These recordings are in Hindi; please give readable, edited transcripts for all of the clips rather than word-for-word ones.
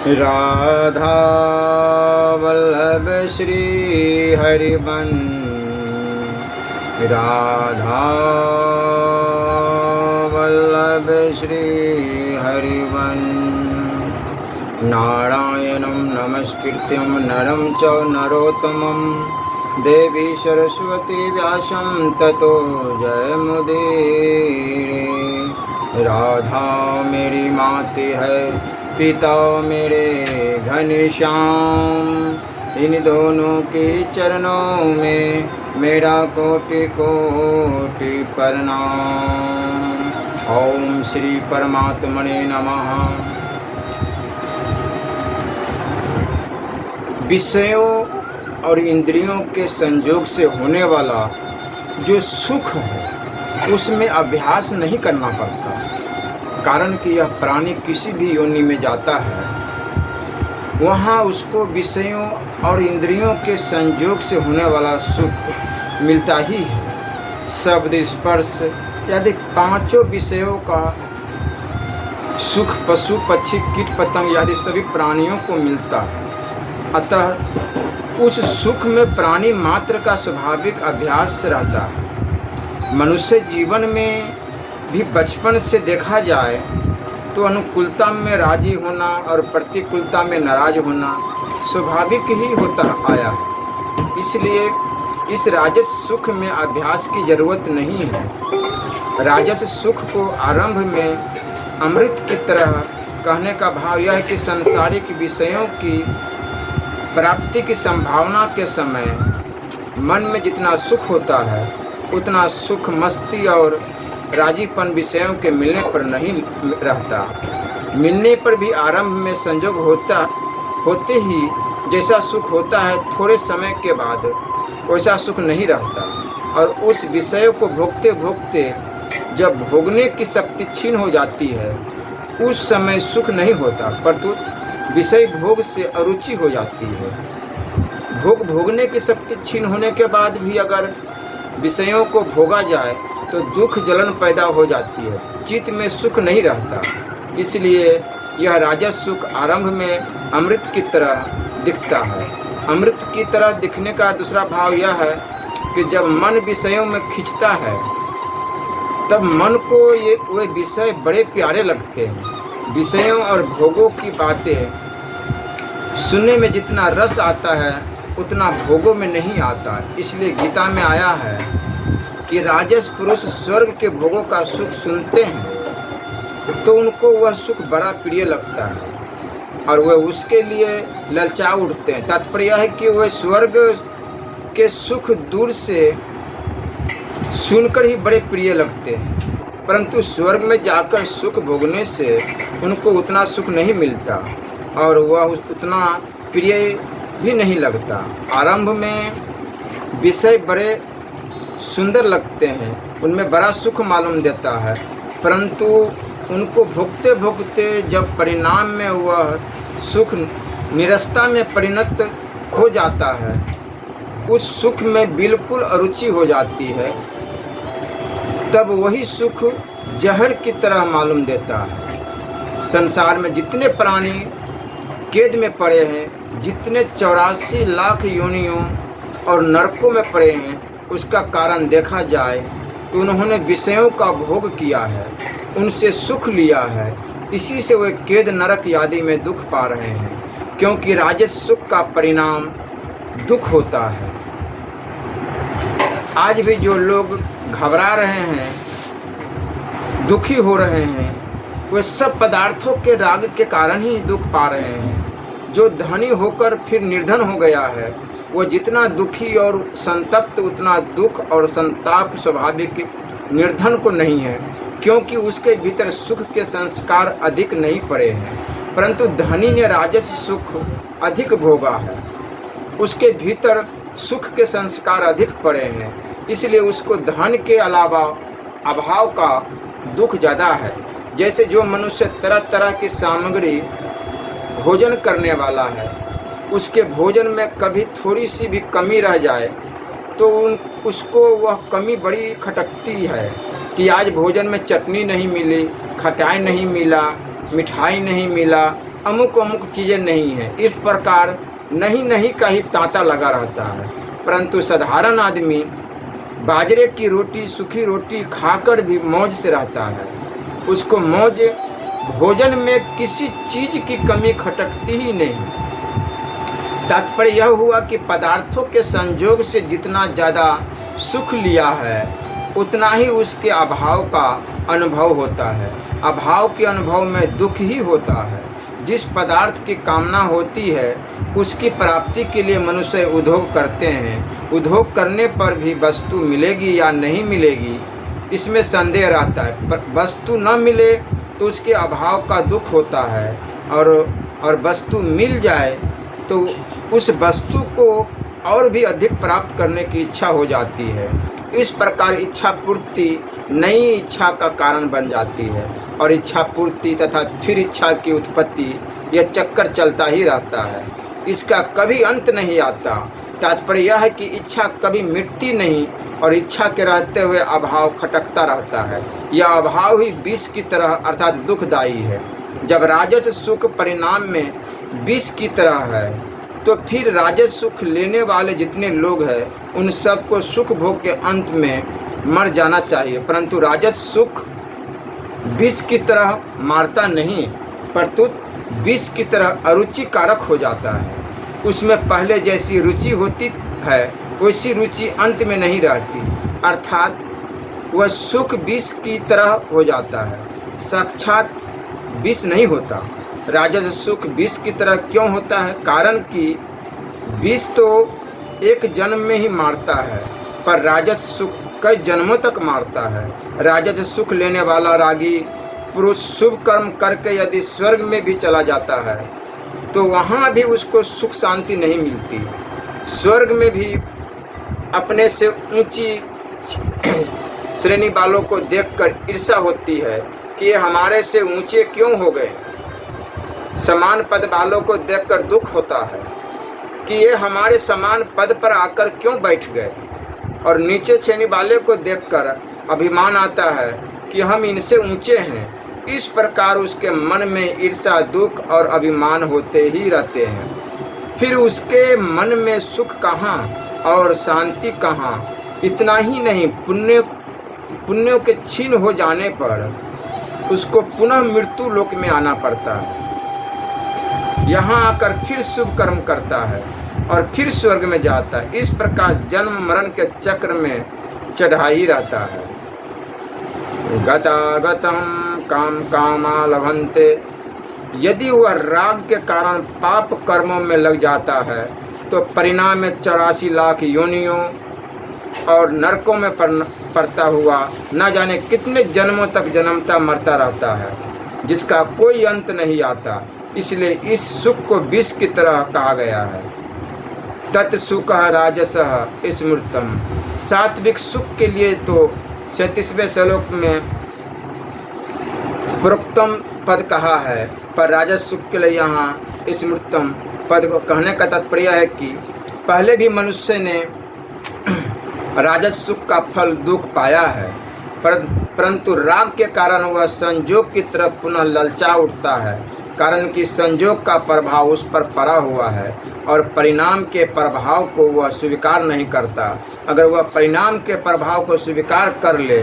राधा वल्लभ श्री हरिवंश। राधा वल्लभ श्री हरिवंश। नारायणं नमस्कृत्यं नरं च नरोत्तमं देवी सरस्वती व्यासं ततो जयमुदीरये। राधा मेरी माती है, पिता मेरे घनश्याम। इन दोनों के चरणों में मेरा कोटि कोटि प्रणाम। ओम श्री परमात्मने नमः। विषयों और इंद्रियों के संयोग से होने वाला जो सुख है उसमें अभ्यास नहीं करना पड़ता, कारण कि यह प्राणी किसी भी योनि में जाता है वहाँ उसको विषयों और इंद्रियों के संयोग से होने वाला सुख मिलता ही है। शब्द स्पर्श यदि पांचों विषयों का सुख पशु पक्षी कीट पतंग आदि सभी प्राणियों को मिलता है। अतः उस सुख में प्राणी मात्र का स्वाभाविक अभ्यास रहता है। मनुष्य जीवन में भी बचपन से देखा जाए तो अनुकूलता में राजी होना और प्रतिकूलता में नाराज होना स्वाभाविक ही होता आया है। इसलिए इस राजस सुख में अभ्यास की जरूरत नहीं है। राजस सुख को आरंभ में अमृत की तरह कहने का भाव यह है कि सांसारिक विषयों की प्राप्ति की संभावना के समय मन में जितना सुख होता है उतना सुख मस्ती और राजीपन विषयों के मिलने पर नहीं रहता। मिलने पर भी आरंभ में संयोग होते ही जैसा सुख होता है थोड़े समय के बाद वैसा सुख नहीं रहता, और उस विषय को भोगते भोगते जब भोगने की शक्ति क्षीण हो जाती है उस समय सुख नहीं होता, परंतु विषय भोग से अरुचि हो जाती है। भोगने की शक्ति क्षीण होने के बाद भी अगर विषयों को भोगा जाए तो दुख जलन पैदा हो जाती है, चित्त में सुख नहीं रहता। इसलिए यह राजस सुख आरंभ में अमृत की तरह दिखता है। अमृत की तरह दिखने का दूसरा भाव यह है कि जब मन विषयों में खींचता है तब मन को वे विषय बड़े प्यारे लगते हैं। विषयों और भोगों की बातें सुनने में जितना रस आता है उतना भोगों में नहीं आता। इसलिए गीता में आया है कि राजस पुरुष स्वर्ग के भोगों का सुख सुनते हैं तो उनको वह सुख बड़ा प्रिय लगता है और वह उसके लिए ललचा उठते हैं। तात्पर्य है कि वह स्वर्ग के सुख दूर से सुनकर ही बड़े प्रिय लगते हैं, परंतु स्वर्ग में जाकर सुख भोगने से उनको उतना सुख नहीं मिलता और वह उतना प्रिय भी नहीं लगता। आरंभ में विषय बड़े सुंदर लगते हैं, उनमें बड़ा सुख मालूम देता है, परंतु उनको भोगते भोगते जब परिणाम में वह सुख निरस्ता में परिणत हो जाता है उस सुख में बिल्कुल अरुचि हो जाती है, तब वही सुख जहर की तरह मालूम देता है। संसार में जितने प्राणी कैद में पड़े हैं, जितने 84 लाख योनियों और नरकों में पड़े हैं, उसका कारण देखा जाए तो उन्होंने विषयों का भोग किया है, उनसे सुख लिया है, इसी से वे कैद नरक आदि में दुख पा रहे हैं, क्योंकि राजस सुख का परिणाम दुख होता है। आज भी जो लोग घबरा रहे हैं, दुखी हो रहे हैं, वे सब पदार्थों के राग के कारण ही दुख पा रहे हैं। जो धनी होकर फिर निर्धन हो गया है वो जितना दुखी और संतप्त उतना दुख और संताप स्वाभाविक निर्धन को नहीं है, क्योंकि उसके भीतर सुख के संस्कार अधिक नहीं पड़े हैं, परंतु धनी ने राजस सुख अधिक भोगा है, उसके भीतर सुख के संस्कार अधिक पड़े हैं, इसलिए उसको धन के अलावा अभाव का दुख ज़्यादा है। जैसे जो मनुष्य तरह तरह की सामग्री भोजन करने वाला है, उसके भोजन में कभी थोड़ी सी भी कमी रह जाए तो उसको वह कमी बड़ी खटकती है कि आज भोजन में चटनी नहीं मिली, खटाई नहीं मिला, मिठाई नहीं मिला, अमुक अमुक चीज़ें नहीं हैं। इस प्रकार नहीं नहीं का ही तांता लगा रहता है। परंतु साधारण आदमी बाजरे की रोटी, सूखी रोटी खाकर भी मौज से रहता है। उसको मौज भोजन में किसी चीज़ की कमी खटकती ही नहीं। तात्पर्य यह हुआ कि पदार्थों के संयोग से जितना ज़्यादा सुख लिया है उतना ही उसके अभाव का अनुभव होता है। अभाव के अनुभव में दुख ही होता है। जिस पदार्थ की कामना होती है उसकी प्राप्ति के लिए मनुष्य उद्योग करते हैं। उद्योग करने पर भी वस्तु मिलेगी या नहीं मिलेगी इसमें संदेह रहता है। पर वस्तु न मिले तो उसके अभाव का दुख होता है, और वस्तु मिल जाए तो उस वस्तु को और भी अधिक प्राप्त करने की इच्छा हो जाती है। इस प्रकार इच्छा पूर्ति नई इच्छा का कारण बन जाती है, और इच्छा पूर्ति तथा फिर इच्छा की उत्पत्ति, यह चक्कर चलता ही रहता है। इसका कभी अंत नहीं आता। तात्पर्य यह है कि इच्छा कभी मिटती नहीं, और इच्छा के रहते हुए अभाव खटकता रहता है। यह अभाव ही विष की तरह अर्थात दुखदायी है। जब राजस सुख परिणाम में विष की तरह है तो फिर राजस सुख लेने वाले जितने लोग हैं उन सबको सुख भोग के अंत में मर जाना चाहिए। परंतु राजस सुख विष की तरह मारता नहीं, प्रत्युत विष की तरह अरुचिकारक हो जाता है। उसमें पहले जैसी रुचि होती है वैसी रुचि अंत में नहीं रहती, अर्थात वह सुख विष की तरह हो जाता है, साक्षात विष नहीं होता। राजस सुख विष की तरह क्यों होता है? कारण कि विष तो एक जन्म में ही मारता है, पर राजस सुख कई जन्मों तक मारता है। राजस सुख लेने वाला रागी पुरुष शुभ कर्म करके यदि स्वर्ग में भी चला जाता है तो वहाँ भी उसको सुख शांति नहीं मिलती। स्वर्ग में भी अपने से ऊंची श्रेणी वालों को देखकर ईर्ष्या होती है कि ये हमारे से ऊंचे क्यों हो गए। समान पद वालों को देखकर दुख होता है कि ये हमारे समान पद पर आकर क्यों बैठ गए, और नीचे श्रेणी वाले को देखकर अभिमान आता है कि हम इनसे ऊंचे हैं। इस प्रकार उसके मन में ईर्ष्या, दुख और अभिमान होते ही रहते हैं। फिर उसके मन में सुख कहाँ और शांति कहाँ। इतना ही नहीं, पुण्यों के छीन हो जाने पर उसको पुनः मृत्यु लोक में आना पड़ता है। यहाँ आकर फिर शुभ कर्म करता है और फिर स्वर्ग में जाता है। इस प्रकार जन्म मरण के चक्र में चढ़ा ही रहता है। गतागतम काम कामा लभन्ते। यदि वह राग के कारण पाप कर्मों में लग जाता है तो परिणाम में 84 लाख योनियों और नरकों में पड़ता हुआ न जाने कितने जन्मों तक जन्मता मरता रहता है, जिसका कोई अंत नहीं आता। इसलिए इस सुख को विष की तरह कहा गया है। तत्सुखः राजसः स्मृतम। सात्विक सुख के लिए तो 37वें श्लोक में प्रोक्तम पद कहा है, पर राजस सुख के लिए यहाँ स्मृतम पद को कहने का तात्पर्य है कि पहले भी मनुष्य ने राजस सुख का फल दुख पाया है, परंतु राग के कारण वह संयोग की तरफ पुनः ललचा उठता है। कारण कि संयोग का प्रभाव उस पर पड़ा हुआ है और परिणाम के प्रभाव को वह स्वीकार नहीं करता। अगर वह परिणाम के प्रभाव को स्वीकार कर ले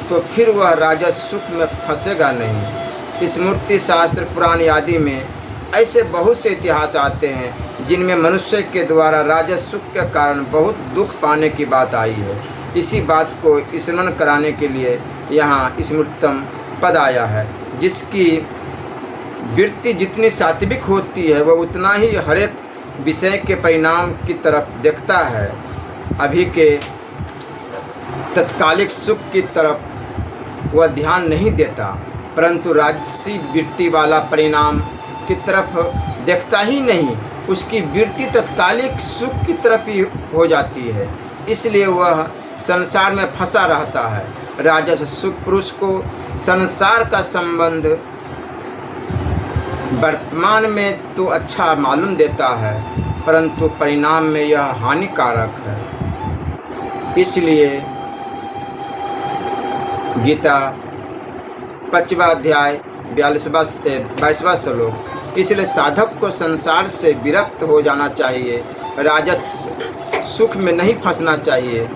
तो फिर वह राजस सुख में फंसेगा नहीं। स्मृति शास्त्र पुराण आदि में ऐसे बहुत से इतिहास आते हैं जिनमें मनुष्य के द्वारा राजस सुख के कारण बहुत दुख पाने की बात आई है। इसी बात को स्मरण कराने के लिए यहाँ स्मृतम पद आया है, जिसकी वृत्ति जितनी सात्विक होती है वह उतना ही हरेक विषय के परिणाम की तरफ देखता है। अभी के तत्कालिक सुख की तरफ वह ध्यान नहीं देता, परंतु राजसी वृत्ति वाला परिणाम की तरफ देखता ही नहीं। उसकी वृत्ति तत्कालिक सुख की तरफ ही हो जाती है, इसलिए वह संसार में फंसा रहता है। राजस सुख पुरुष को संसार का संबंध वर्तमान में तो अच्छा मालूम देता है, परंतु परिणाम में यह हानिकारक है। इसलिए गीता 5वां अध्याय 22वां श्लोक इसलिए साधक को संसार से विरक्त हो जाना चाहिए, राजस सुख में नहीं फंसना चाहिए।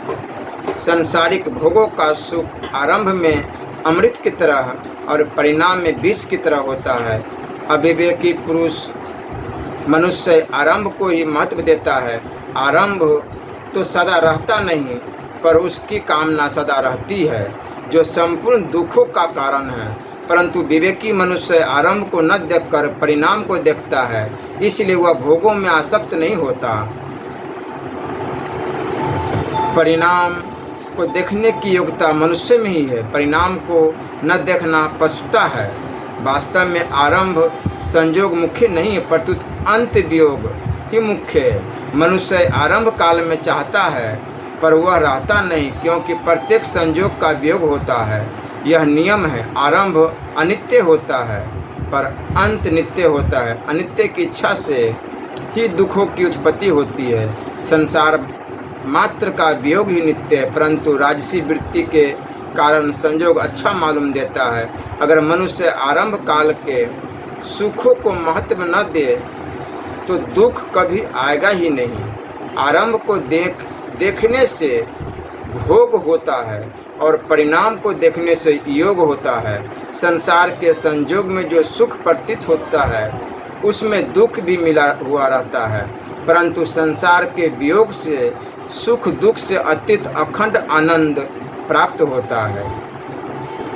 सांसारिक भोगों का सुख आरंभ में अमृत की तरह और परिणाम में विष की तरह होता है। अविवेकी पुरुष मनुष्य आरंभ को ही महत्व देता है। आरंभ तो सदा रहता नहीं, पर उसकी कामना सदा रहती है, जो संपूर्ण दुखों का कारण है। परंतु विवेकी मनुष्य आरंभ को न देखकर परिणाम को देखता है, इसलिए वह भोगों में आसक्त नहीं होता। परिणाम को देखने की योग्यता मनुष्य में ही है, परिणाम को न देखना पशुता है। वास्तव में आरंभ संयोग मुख्य नहीं है, प्रत्युत अंत वियोग ही मुख्य है। मनुष्य आरंभ काल में चाहता है, पर वह रहता नहीं, क्योंकि प्रत्येक संयोग का वियोग होता है। यह नियम है। आरंभ अनित्य होता है, पर अंत नित्य होता है। अनित्य की इच्छा से ही दुखों की उत्पत्ति होती है। संसार मात्र का वियोग ही नित्य है, परंतु राजसी वृत्ति के कारण संयोग अच्छा मालूम देता है। अगर मनुष्य आरंभ काल के सुखों को महत्व न दे तो दुख कभी आएगा ही नहीं। आरंभ को देखने से भोग होता है और परिणाम को देखने से योग होता है। संसार के संयोग में जो सुख प्रतीत होता है उसमें दुख भी मिला हुआ रहता है, परंतु संसार के वियोग से सुख दुख से अतीत अखंड आनंद प्राप्त होता है।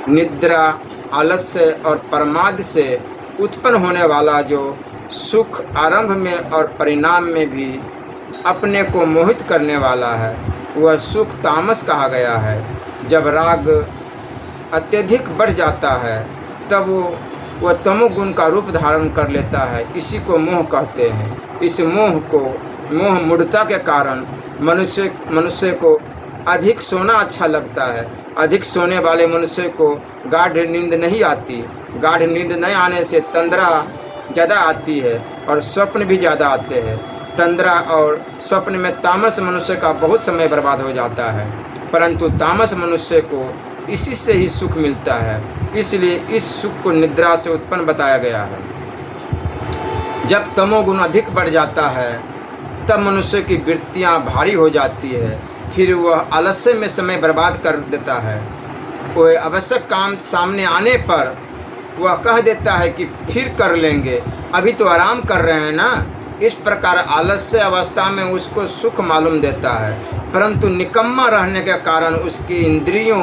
निद्रा, आलस्य और प्रमाद से उत्पन्न होने वाला जो सुख आरंभ में और परिणाम में भी अपने को मोहित करने वाला है, वह सुख तामस कहा गया है। जब राग अत्यधिक बढ़ जाता है तब वह तमोगुण का रूप धारण कर लेता है। इसी को मोह कहते हैं। इस मोह मूढ़ता के कारण मनुष्य को अधिक सोना अच्छा लगता है। अधिक सोने वाले मनुष्य को गाढ़ नींद नहीं आती। गाढ़ नींद नहीं आने से तंद्रा ज़्यादा आती है और स्वप्न भी ज़्यादा आते हैं। तंद्रा और स्वप्न में तामस मनुष्य का बहुत समय बर्बाद हो जाता है, परंतु तामस मनुष्य को इसी से ही सुख मिलता है। इसलिए इस सुख को निद्रा से उत्पन्न बताया गया है। जब तमोगुण अधिक बढ़ जाता है तब मनुष्य की वृत्तियाँ भारी हो जाती है, फिर वह आलस्य में समय बर्बाद कर देता है। कोई आवश्यक काम सामने आने पर वह कह देता है कि फिर कर लेंगे, अभी तो आराम कर रहे हैं ना। इस प्रकार आलस्य अवस्था में उसको सुख मालूम देता है, परंतु निकम्मा रहने के कारण उसकी इंद्रियों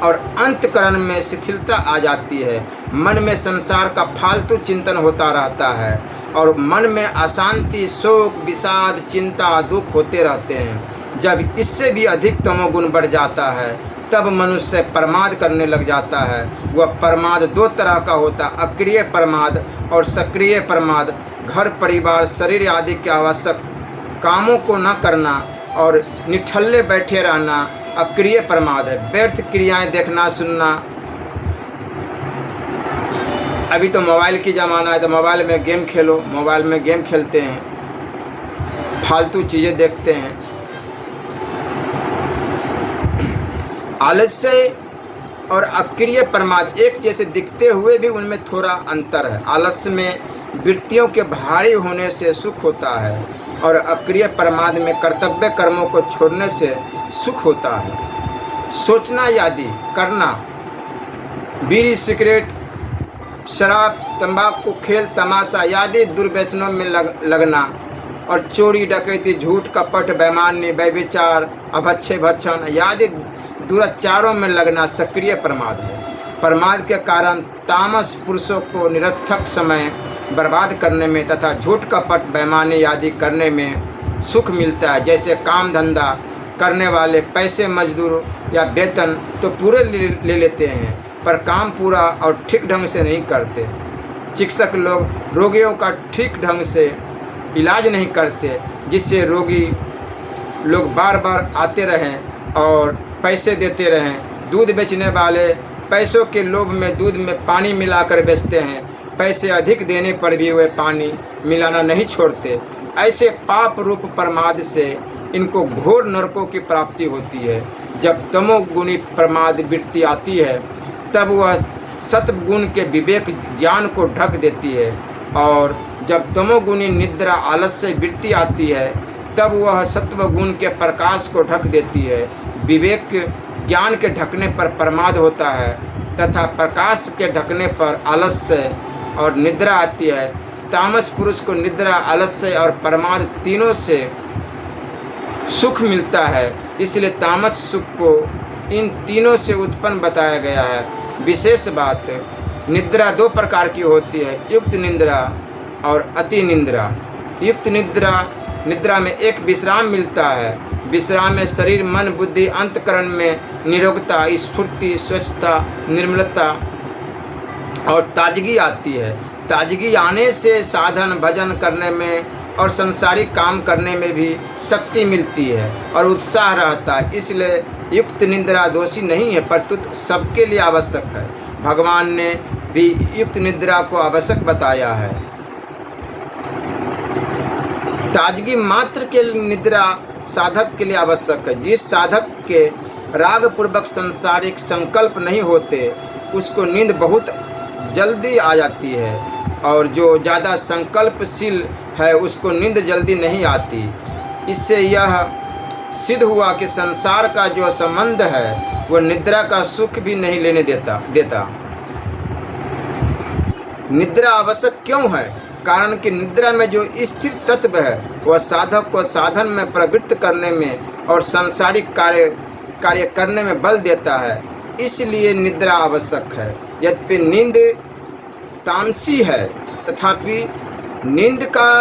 और अंतकरण में शिथिलता आ जाती है। मन में संसार का फालतू चिंतन होता रहता है और मन में अशांति, शोक, विषाद, चिंता, दुख होते रहते हैं। जब इससे भी अधिक तमोगुण बढ़ जाता है तब मनुष्य प्रमाद करने लग जाता है। वह प्रमाद दो तरह का होता है, अक्रिय प्रमाद और सक्रिय प्रमाद। घर, परिवार, शरीर आदि के आवश्यक कामों को न करना और निठल्ले बैठे रहना अक्रिय प्रमाद है। व्यर्थ क्रियाएं देखना, सुनना। अभी तो मोबाइल की ज़माना है, तो मोबाइल में गेम खेलो। मोबाइल में गेम खेलते हैं, फालतू चीज़ें देखते हैं। आलस्य और अक्रिय प्रमाद एक जैसे दिखते हुए भी उनमें थोड़ा अंतर है। आलस्य में वृत्तियों के भारी होने से सुख होता है और अक्रिय प्रमाद में कर्तव्य कर्मों को छोड़ने से सुख होता है। सोचना आदि करना, बीड़ी, सिगरेट, शराब, तंबाकू, खेल, तमाशा आदि दुर्व्यसनों में लगना और चोरी, डकैती, झूठ, कपट, बेईमानी, व्यभिचार, अभक्षय, भक्षण आदि दुराचारों में लगना सक्रिय प्रमाद है। प्रमाद के कारण तामस पुरुषों को निरर्थक समय बर्बाद करने में तथा झूठ, कपट, बेईमानी आदि करने में सुख मिलता है। जैसे काम धंधा करने वाले पैसे, मजदूर या वेतन तो पूरे ले लेते हैं, पर काम पूरा और ठीक ढंग से नहीं करते। चिकित्सक लोग रोगियों का ठीक ढंग से इलाज नहीं करते, जिससे रोगी लोग बार बार आते रहें और पैसे देते रहें। दूध बेचने वाले पैसों के लोभ में दूध में पानी मिलाकर बेचते हैं। पैसे अधिक देने पर भी वे पानी मिलाना नहीं छोड़ते। ऐसे पाप रूप प्रमाद से इनको घोर नरकों की प्राप्ति होती है। जब तमोगुणी प्रमाद वृत्ति आती है तब वह सत्वगुण के विवेक ज्ञान को ढक देती है। और जब तमोगुणी निद्रा आलस्य वृत्ति आती है तब वह सत्वगुण के प्रकाश को ढक देती है। विवेक ज्ञान के ढकने पर प्रमाद होता है तथा प्रकाश के ढकने पर आलस्य और निद्रा आती है। तामस पुरुष को निद्रा, आलस्य और प्रमाद तीनों से सुख मिलता है, इसलिए तामस सुख को इन तीनों से उत्पन्न बताया गया है। विशेष बात, निद्रा दो प्रकार की होती है, युक्त निद्रा और अति निद्रा। युक्त निद्रा में एक विश्राम मिलता है। विश्राम में शरीर, मन, बुद्धि, अंतकरण में निरोगता, स्फूर्ति, स्वच्छता, निर्मलता और ताजगी आती है। ताजगी आने से साधन भजन करने में और सांसारिक काम करने में भी शक्ति मिलती है और उत्साह रहता है। इसलिए युक्त निद्रा दोषी नहीं है, परंतु सबके लिए आवश्यक है। भगवान ने भी युक्त निद्रा को आवश्यक बताया है। ताजगी मात्र के निद्रा साधक के लिए आवश्यक है। जिस साधक के राग पूर्वक सांसारिक संकल्प नहीं होते उसको नींद बहुत जल्दी आ जाती है, और जो ज़्यादा संकल्पशील है उसको नींद जल्दी नहीं आती। इससे यह सिद्ध हुआ कि संसार का जो संबंध है वह निद्रा का सुख भी नहीं लेने देता। निद्रा आवश्यक क्यों है? कारण कि निद्रा में जो स्थिर तत्व है वह साधक को साधन में प्रवृत्त करने में और सांसारिक कार्य करने में बल देता है, इसलिए निद्रा आवश्यक है। यद्यपि नींद तामसी है, तथापि नींद का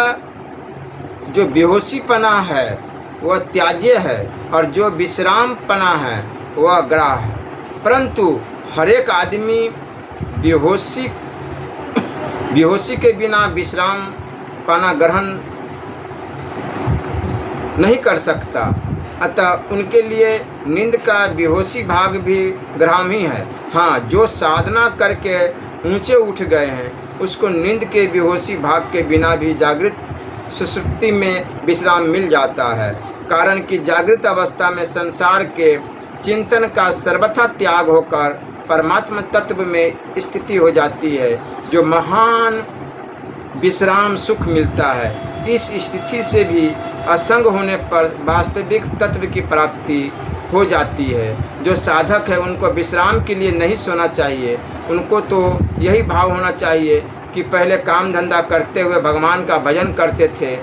जो बेहोशीपना है वह त्याज्य है और जो विश्रामपना है वह ग्राह्य है। परंतु हर एक आदमी बेहोशी के बिना विश्राम पाना ग्रहण नहीं कर सकता, अतः उनके लिए नींद का बेहोशी भाग भी ग्राह्य ही है। हाँ, जो साधना करके ऊंचे उठ गए हैं उसको नींद के बेहोशी भाग के बिना भी जागृत सुषुप्ति में विश्राम मिल जाता है। कारण कि जागृत अवस्था में संसार के चिंतन का सर्वथा त्याग होकर परमात्मा तत्व में स्थिति हो जाती है, जो महान विश्राम सुख मिलता है। इस स्थिति से भी असंग होने पर वास्तविक तत्व की प्राप्ति हो जाती है। जो साधक है उनको विश्राम के लिए नहीं सोना चाहिए, उनको तो यही भाव होना चाहिए कि पहले काम धंधा करते हुए भगवान का भजन करते थे,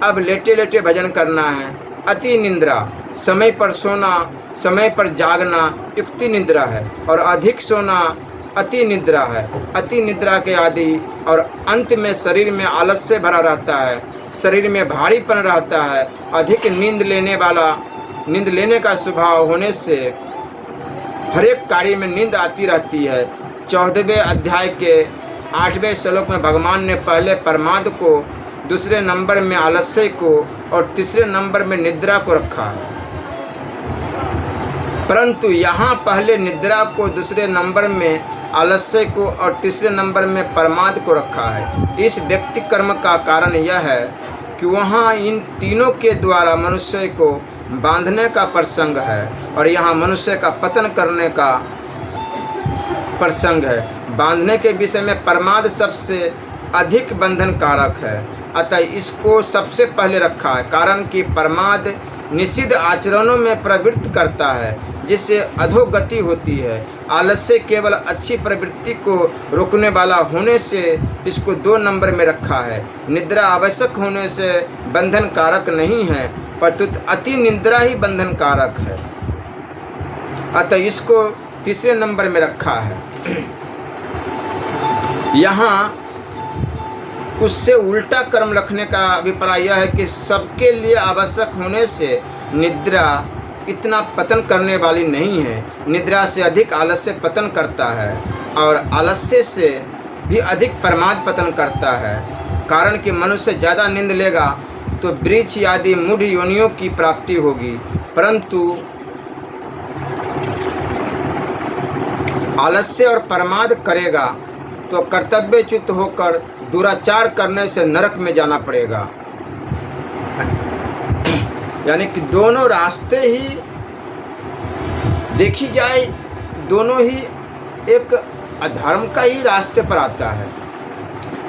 अब लेटे लेटे भजन करना है। अति निद्रा, समय पर सोना, समय पर जागना युक्ति निद्रा है, और अधिक सोना अति निद्रा है। अति निद्रा के आदि और अंत में शरीर में आलस्य भरा रहता है, शरीर में भारीपन रहता है। अधिक नींद लेने का स्वभाव होने से हर एक कार्य में नींद आती रहती है। 14वें अध्याय के 8वें श्लोक में भगवान ने पहले प्रमाद को, दूसरे नंबर में आलस्य को और तीसरे नंबर में निद्रा को रखा है। परंतु यहाँ पहले निद्रा को, दूसरे नंबर में आलस्य को और तीसरे नंबर में प्रमाद को रखा है। इस व्यक्ति कर्म का कारण यह है कि वहाँ इन तीनों के द्वारा मनुष्य को बांधने का प्रसंग है और यहाँ मनुष्य का पतन करने का प्रसंग है। बांधने के विषय में प्रमाद सबसे अधिक बंधन कारक है, अतः इसको सबसे पहले रखा है। कारण कि प्रमाद निषिद्ध आचरणों में प्रवृत्त करता है, जिससे अधोगति होती है। आलस्य केवल अच्छी प्रवृत्ति को रोकने वाला होने से इसको 2 नंबर में रखा है। निद्रा आवश्यक होने से बंधन कारक नहीं है, परंतु अति निद्रा ही बंधन कारक है, अतः इसको तीसरे नंबर में रखा है। यहाँ उससे उल्टा कर्म रखने का अभिप्राय यह है कि सबके लिए आवश्यक होने से निद्रा इतना पतन करने वाली नहीं है। निद्रा से अधिक आलस्य पतन करता है और आलस्य से भी अधिक प्रमाद पतन करता है। कारण कि मनुष्य ज़्यादा नींद लेगा तो वृक्ष आदि मूढ़ योनियों की प्राप्ति होगी, परंतु आलस्य और प्रमाद करेगा तो कर्तव्यच्युत होकर दुराचार करने से नरक में जाना पड़ेगा। यानी कि दोनों रास्ते ही देखी जाए, दोनों ही एक अधर्म का ही रास्ते पर आता है।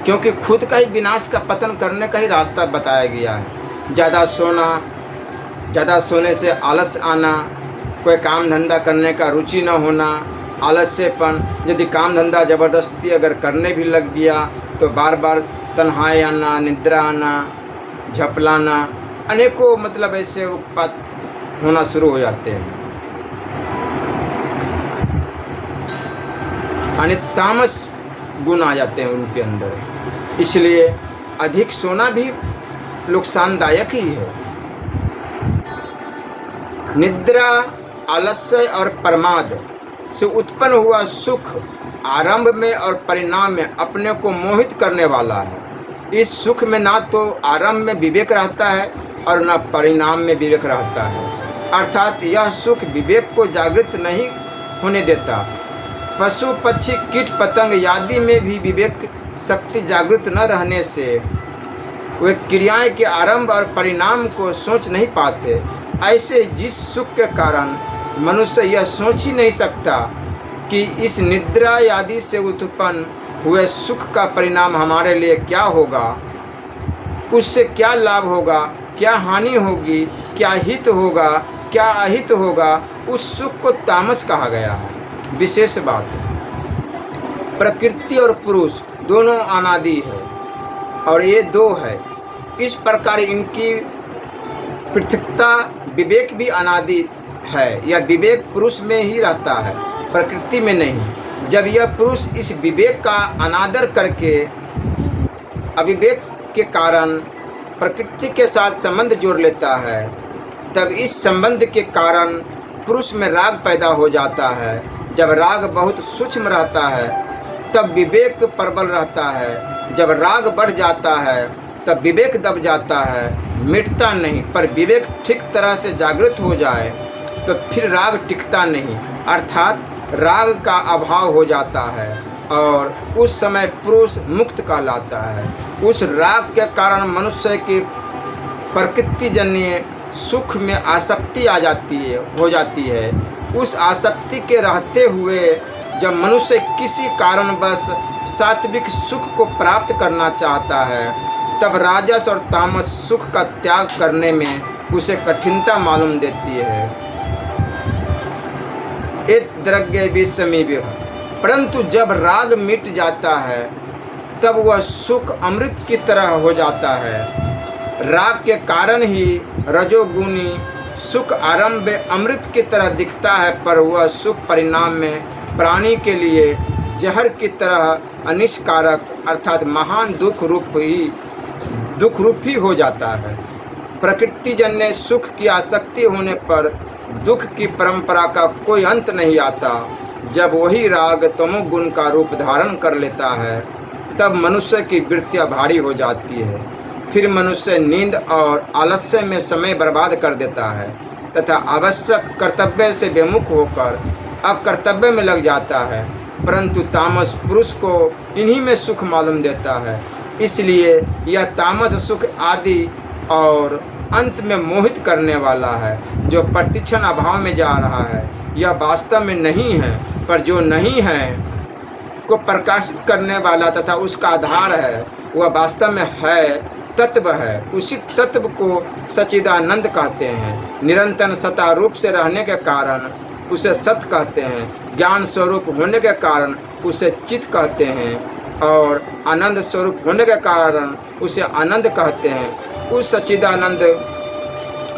क्योंकि खुद का ही विनाश का पतन करने का ही रास्ता बताया गया है। ज़्यादा सोने से आलस आना, कोई काम धंधा करने का रुचि न होना, आलस्यपन, यदि काम धंधा ज़बरदस्ती अगर करने भी लग गया तो बार बार तन्हाई आना, निद्रा आना, झपलाना, अनेकों मतलब ऐसे उत्पात होना शुरू हो जाते हैं। यानी तामस गुण आ जाते हैं उनके अंदर। इसलिए अधिक सोना भी नुकसानदायक ही है। निद्रा, आलस्य और प्रमाद से उत्पन्न हुआ सुख आरंभ में और परिणाम में अपने को मोहित करने वाला है। इस सुख में ना तो आरंभ में विवेक रहता है और न परिणाम में विवेक रहता है, अर्थात यह सुख विवेक को जागृत नहीं होने देता। पशु पक्षी कीट पतंग आदि में भी विवेक शक्ति जागृत न रहने से वे क्रियाएं के आरंभ और परिणाम को सोच नहीं पाते। ऐसे जिस सुख के कारण मनुष्य यह सोच ही नहीं सकता कि इस निद्रा आदि से उत्पन्न हुए सुख का परिणाम हमारे लिए क्या होगा, उससे क्या लाभ होगा, क्या हानि होगी, क्या हित होगा, क्या अहित होगा, उस सुख को तामस कहा गया है। विशेष बात, प्रकृति और पुरुष दोनों अनादि है और ये दो है। इस प्रकार इनकी पृथकता विवेक भी अनादि है। यह विवेक पुरुष में ही रहता है, प्रकृति में नहीं। जब यह पुरुष इस विवेक का अनादर करके अविवेक के कारण प्रकृति के साथ संबंध जोड़ लेता है, तब इस संबंध के कारण पुरुष में राग पैदा हो जाता है। जब राग बहुत सूक्ष्म रहता है तब विवेक प्रबल रहता है। जब राग बढ़ जाता है तब विवेक दब जाता है, मिटता नहीं। पर विवेक ठीक तरह से जागृत हो जाए तो फिर राग टिकता नहीं, अर्थात राग का अभाव हो जाता है और उस समय पुरुष मुक्त कहलाता है। उस राग के कारण मनुष्य की प्रकृतिजन्य सुख में आसक्ति हो जाती है। उस आसक्ति के रहते हुए जब मनुष्य किसी कारणवश सात्विक सुख को प्राप्त करना चाहता है, तब राजस और तामस सुख का त्याग करने में उसे कठिनता मालूम देती है। एक द्रव्य विषमीव, परंतु जब राग मिट जाता है तब वह सुख अमृत की तरह हो जाता है। राग के कारण ही रजोगुणी सुख आरंभ में अमृत की तरह दिखता है, पर वह सुख परिणाम में प्राणी के लिए जहर की तरह अनिष्कारक अर्थात महान दुख रूप ही हो जाता है। प्रकृतिजन्य सुख की आसक्ति होने पर दुख की परंपरा का कोई अंत नहीं आता। जब वही राग तमोगुण का रूप धारण कर लेता है तब मनुष्य की वृत्तियाँ भारी हो जाती है। फिर मनुष्य नींद और आलस्य में समय बर्बाद कर देता है तथा आवश्यक कर्तव्य से विमुख होकर अकर्तव्य में लग जाता है। परंतु तामस पुरुष को इन्हीं में सुख मालूम देता है, इसलिए यह तामस सुख आदि और अंत में मोहित करने वाला है। जो प्रतिक्षण अभाव में जा रहा है यह वास्तव में नहीं है, पर जो नहीं है को प्रकाशित करने वाला तथा उसका आधार है वह वास्तव में है, तत्व है। उसी तत्व को सच्चिदानंद कहते हैं। निरंतर सता रूप से रहने के कारण उसे सत कहते हैं। ज्ञान स्वरूप होने के कारण उसे चित कहते हैं और आनंद स्वरूप होने के कारण उसे आनंद कहते हैं। उस सच्चिदानंद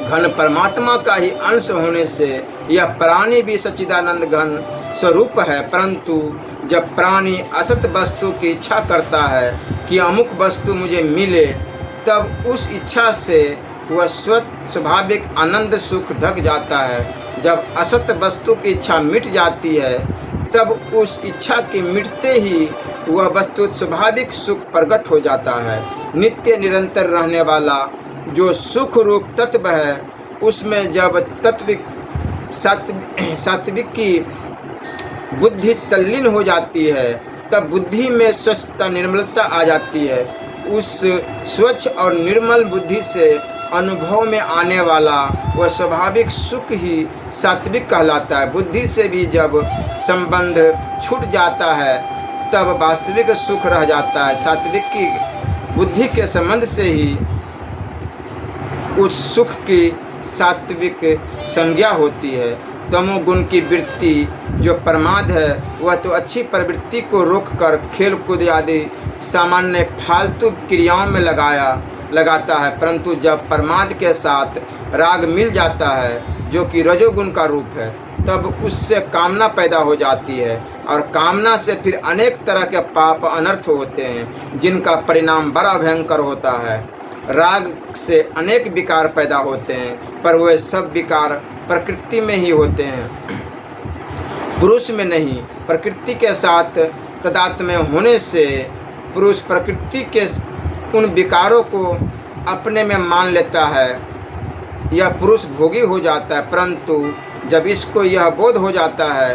घन परमात्मा का ही अंश होने से यह प्राणी भी सच्चिदानंद घन स्वरूप है। परंतु जब प्राणी असत वस्तु की इच्छा करता है कि अमुक वस्तु मुझे मिले, तब उस इच्छा से वह स्वाभाविक आनंद सुख ढक जाता है। जब असत वस्तु की इच्छा मिट जाती है तब उस इच्छा के मिटते ही वह वस्तु स्वाभाविक सुख प्रकट हो जाता है। नित्य निरंतर रहने वाला जो सुख रूप तत्व है, उसमें जब सात्विक की बुद्धि तल्लीन हो जाती है तब बुद्धि में स्वच्छता निर्मलता आ जाती है। उस स्वच्छ और निर्मल बुद्धि से अनुभव में आने वाला वह स्वाभाविक सुख ही सात्विक कहलाता है। बुद्धि से भी जब संबंध छूट जाता है तब वास्तविक सुख रह जाता है। सात्विक की बुद्धि के संबंध से ही उस सुख की सात्विक संज्ञा होती है। तमोगुण की वृत्ति जो प्रमाद है, वह तो अच्छी प्रवृत्ति को रोककर खेल कूद आदि सामान्य फालतू क्रियाओं में लगाता है, परंतु जब प्रमाद के साथ राग मिल जाता है जो कि रजोगुण का रूप है, तब उससे कामना पैदा हो जाती है और कामना से फिर अनेक तरह के पाप अनर्थ होते हैं जिनका परिणाम बड़ा भयंकर होता है। राग से अनेक विकार पैदा होते हैं, पर वे सब विकार प्रकृति में ही होते हैं, पुरुष में नहीं। प्रकृति के साथ तादात्म्य होने से पुरुष प्रकृति के उन विकारों को अपने में मान लेता है, यह पुरुष भोगी हो जाता है। परंतु जब इसको यह बोध हो जाता है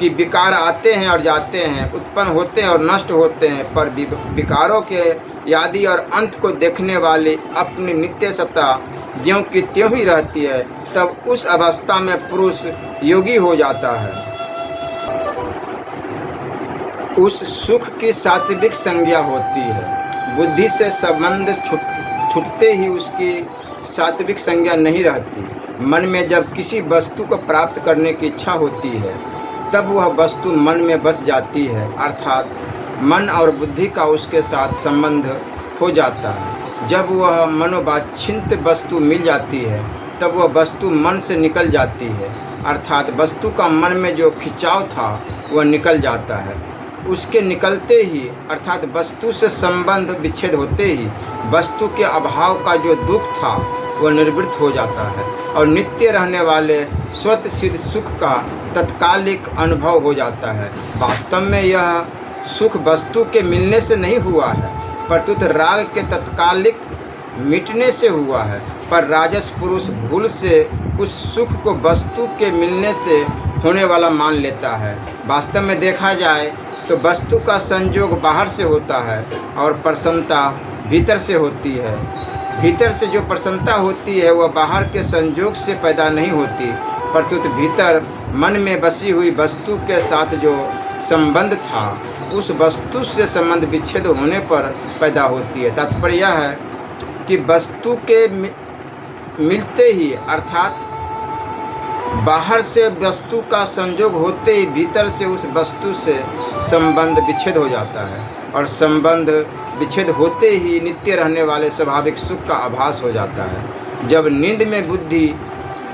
कि विकार आते हैं और जाते हैं, उत्पन्न होते हैं और नष्ट होते हैं, पर विकारों के यादि और अंत को देखने वाली अपनी नित्य सत्ता ज्यों की त्यों ही रहती है, तब उस अवस्था में पुरुष योगी हो जाता है। उस सुख की सात्विक संज्ञा होती है। बुद्धि से संबंध छूटते ही उसकी सात्विक संज्ञा नहीं रहती। मन में जब किसी वस्तु को प्राप्त करने की इच्छा होती है, तब वह वस्तु मन में बस जाती है, अर्थात मन और बुद्धि का उसके साथ संबंध हो जाता है। जब वह मनोवांछित वस्तु मिल जाती है, तब वह वस्तु मन से निकल जाती है, अर्थात वस्तु का मन में जो खिंचाव था वह निकल जाता है। उसके निकलते ही, अर्थात वस्तु से संबंध विच्छेद होते ही, वस्तु के अभाव का जो दुख था वह निवृत्त हो जाता है और नित्य रहने वाले स्वतः सिद्ध सुख का तत्कालिक अनुभव हो जाता है। वास्तव में यह सुख वस्तु के मिलने से नहीं हुआ है, प्रत्युत राग के तत्कालिक मिटने से हुआ है। पर राजस पुरुष भूल से उस सुख को वस्तु के मिलने से होने वाला मान लेता है। वास्तव में देखा जाए तो वस्तु का संयोग बाहर से होता है और प्रसन्नता भीतर से होती है। भीतर से जो प्रसन्नता होती है वह बाहर के संयोग से पैदा नहीं होती, प्रत्युत भीतर मन में बसी हुई वस्तु के साथ जो संबंध था, उस वस्तु से संबंध विच्छेद होने पर पैदा होती है। तात्पर्य यह है कि वस्तु के मिलते ही, अर्थात बाहर से वस्तु का संयोग होते ही भीतर से उस वस्तु से संबंध विच्छेद हो जाता है और संबंध विच्छेद होते ही नित्य रहने वाले स्वाभाविक सुख का आभास हो जाता है। जब नींद में बुद्धि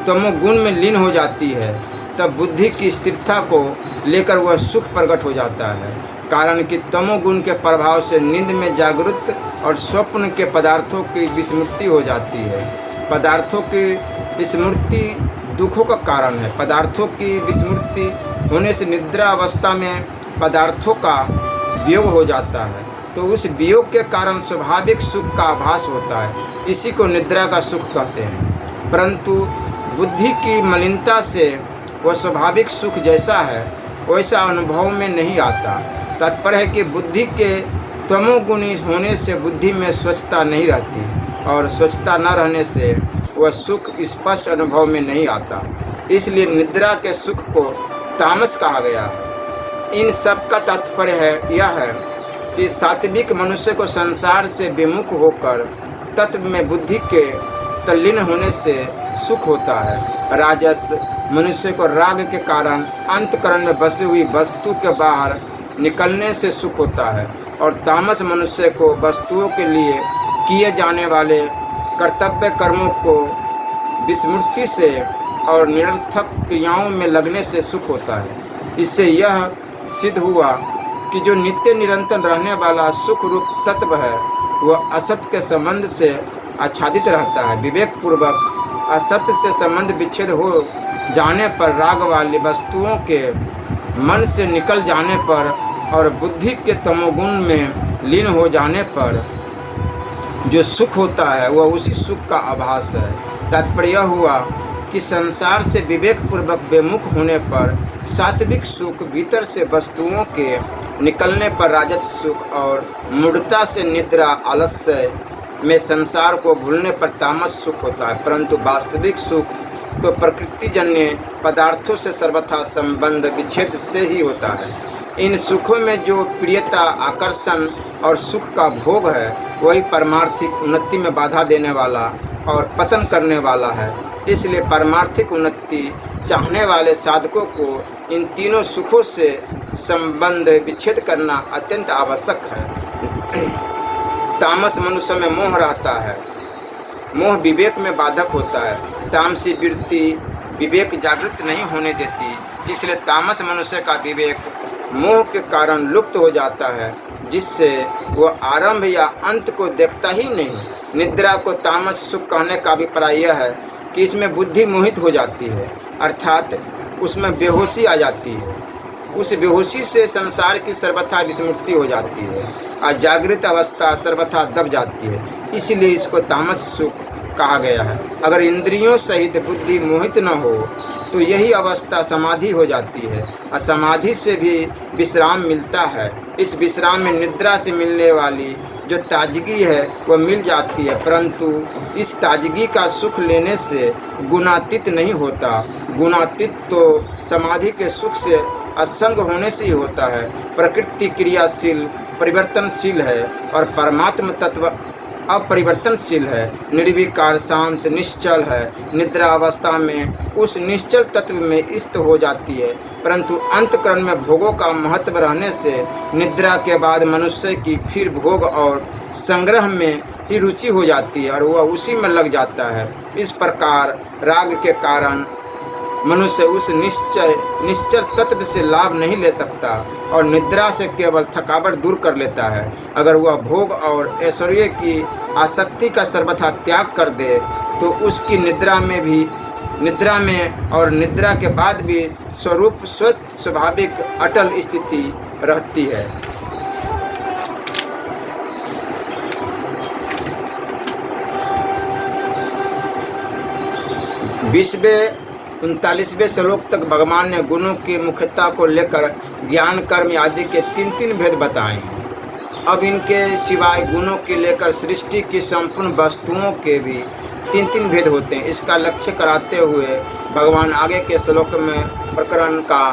तमोगुण में लीन हो जाती है, तब बुद्धि की स्थिरता को लेकर वह सुख प्रकट हो जाता है। कारण कि तमोगुण के प्रभाव से नींद में जागृत और स्वप्न के पदार्थों की विस्मृति हो जाती है। पदार्थों की विस्मृति दुखों का कारण है। पदार्थों की विस्मृति होने से निद्रा अवस्था में पदार्थों का वियोग हो जाता है, तो उस वियोग के कारण स्वाभाविक सुख का आभास होता है। इसी को निद्रा का सुख कहते हैं। परंतु बुद्धि की मलिनता से वह स्वाभाविक सुख जैसा है वैसा अनुभव में नहीं आता। तात्पर्य है कि बुद्धि के तमोगुणी होने से बुद्धि में स्वच्छता नहीं रहती और स्वच्छता न रहने से वह सुख स्पष्ट अनुभव में नहीं आता। इसलिए निद्रा के सुख को तामस कहा गया है। इन सब का तात्पर्य है यह है कि सात्विक मनुष्य को संसार से विमुख होकर तत्व में बुद्धि के तल्लीन होने से सुख होता है। राजस मनुष्य को राग के कारण अंतकरण में बसी हुई वस्तु के बाहर निकलने से सुख होता है और तामस मनुष्य को वस्तुओं के लिए किए जाने वाले कर्तव्य कर्मों को विस्मृति से और निरर्थक क्रियाओं में लगने से सुख होता है। इससे यह सिद्ध हुआ कि जो नित्य निरंतर रहने वाला सुख रूप तत्व है वह असत के संबंध से आच्छादित रहता है। विवेक पूर्वक असत्य से संबंध विच्छेद हो जाने पर, राग वाली वस्तुओं के मन से निकल जाने पर और बुद्धि के तमोगुण में लीन हो जाने पर जो सुख होता है वह उसी सुख का आभास है। तात्पर्य यह हुआ कि संसार से विवेक पूर्वक विमुख होने पर सात्विक सुख, भीतर से वस्तुओं के निकलने पर राजस सुख और मूढ़ता से निद्रा आलस्य में संसार को भूलने पर तामस सुख होता है। परंतु वास्तविक सुख तो प्रकृतिजन्य पदार्थों से सर्वथा संबंध विच्छेद से ही होता है। इन सुखों में जो प्रियता, आकर्षण और सुख का भोग है वही पारमार्थिक उन्नति में बाधा देने वाला और पतन करने वाला है। इसलिए पारमार्थिक उन्नति चाहने वाले साधकों को इन तीनों सुखों से संबंध विच्छेद करना अत्यंत आवश्यक है। तामस मनुष्य में मोह रहता है। मोह विवेक में बाधक होता है। तामसी वृत्ति विवेक जागृत नहीं होने देती। इसलिए तामस मनुष्य का विवेक मोह के कारण लुप्त हो जाता है, जिससे वह आरंभ या अंत को देखता ही नहीं। निद्रा को तामस सुख कहने का अभिप्राय यह है कि इसमें बुद्धि मोहित हो जाती है, अर्थात उसमें बेहोशी आ जाती है। उस बेहोशी से संसार की सर्वथा विस्मृति हो जाती है और जागृत अवस्था सर्वथा दब जाती है। इसलिए इसको तामस सुख कहा गया है। अगर इंद्रियों सहित बुद्धि मोहित न हो तो यही अवस्था समाधि हो जाती है और समाधि से भी विश्राम मिलता है। इस विश्राम में निद्रा से मिलने वाली जो ताजगी है वह मिल जाती है, परंतु इस ताजगी का सुख लेने से गुणातीत नहीं होता। गुणातीत तो समाधि के सुख से असंग होने से ही होता है। प्रकृति क्रियाशील परिवर्तनशील है और परमात्म तत्व अपरिवर्तनशील है, निर्विकार शांत निश्चल है। निद्रा अवस्था में उस निश्चल तत्व में स्थित हो जाती है, परंतु अंतःकरण में भोगों का महत्व रहने से निद्रा के बाद मनुष्य की फिर भोग और संग्रह में ही रुचि हो जाती है और वह उसी में लग जाता है। इस प्रकार राग के कारण मनुष्य उस निश्चल तत्व से लाभ नहीं ले सकता और निद्रा से केवल थकावट दूर कर लेता है। अगर वह भोग और ऐश्वर्य की आसक्ति का सर्वथा त्याग कर दे तो उसकी निद्रा में और निद्रा के बाद भी स्वरूप स्वाभाविक अटल स्थिति रहती है। 39वें श्लोक तक भगवान ने गुणों की मुख्यता को लेकर ज्ञान, कर्म आदि के तीन भेद बताए हैं। अब इनके सिवाय गुणों के लेकर सृष्टि की संपूर्ण वस्तुओं के भी तीन भेद होते हैं। इसका लक्ष्य कराते हुए भगवान आगे के श्लोक में प्रकरण का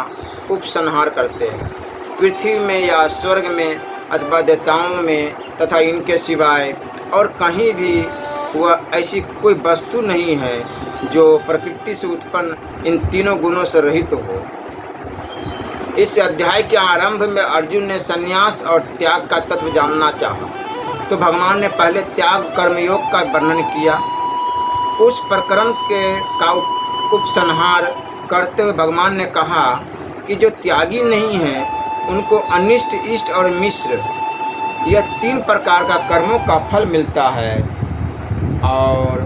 उपसंहार करते हैं। पृथ्वी में या स्वर्ग में अथवा देवताओं में तथा इनके सिवाय और कहीं भी वह ऐसी कोई वस्तु नहीं है जो प्रकृति से उत्पन्न इन तीनों गुणों से रहित हो। इस अध्याय के आरंभ में अर्जुन ने संन्यास और त्याग का तत्व जानना चाहा, तो भगवान ने पहले त्याग कर्मयोग का वर्णन किया। उस प्रकरण का उपसंहार करते हुए भगवान ने कहा कि जो त्यागी नहीं है उनको अनिष्ट, इष्ट और मिश्र यह 3 प्रकार का कर्मों का फल मिलता है, और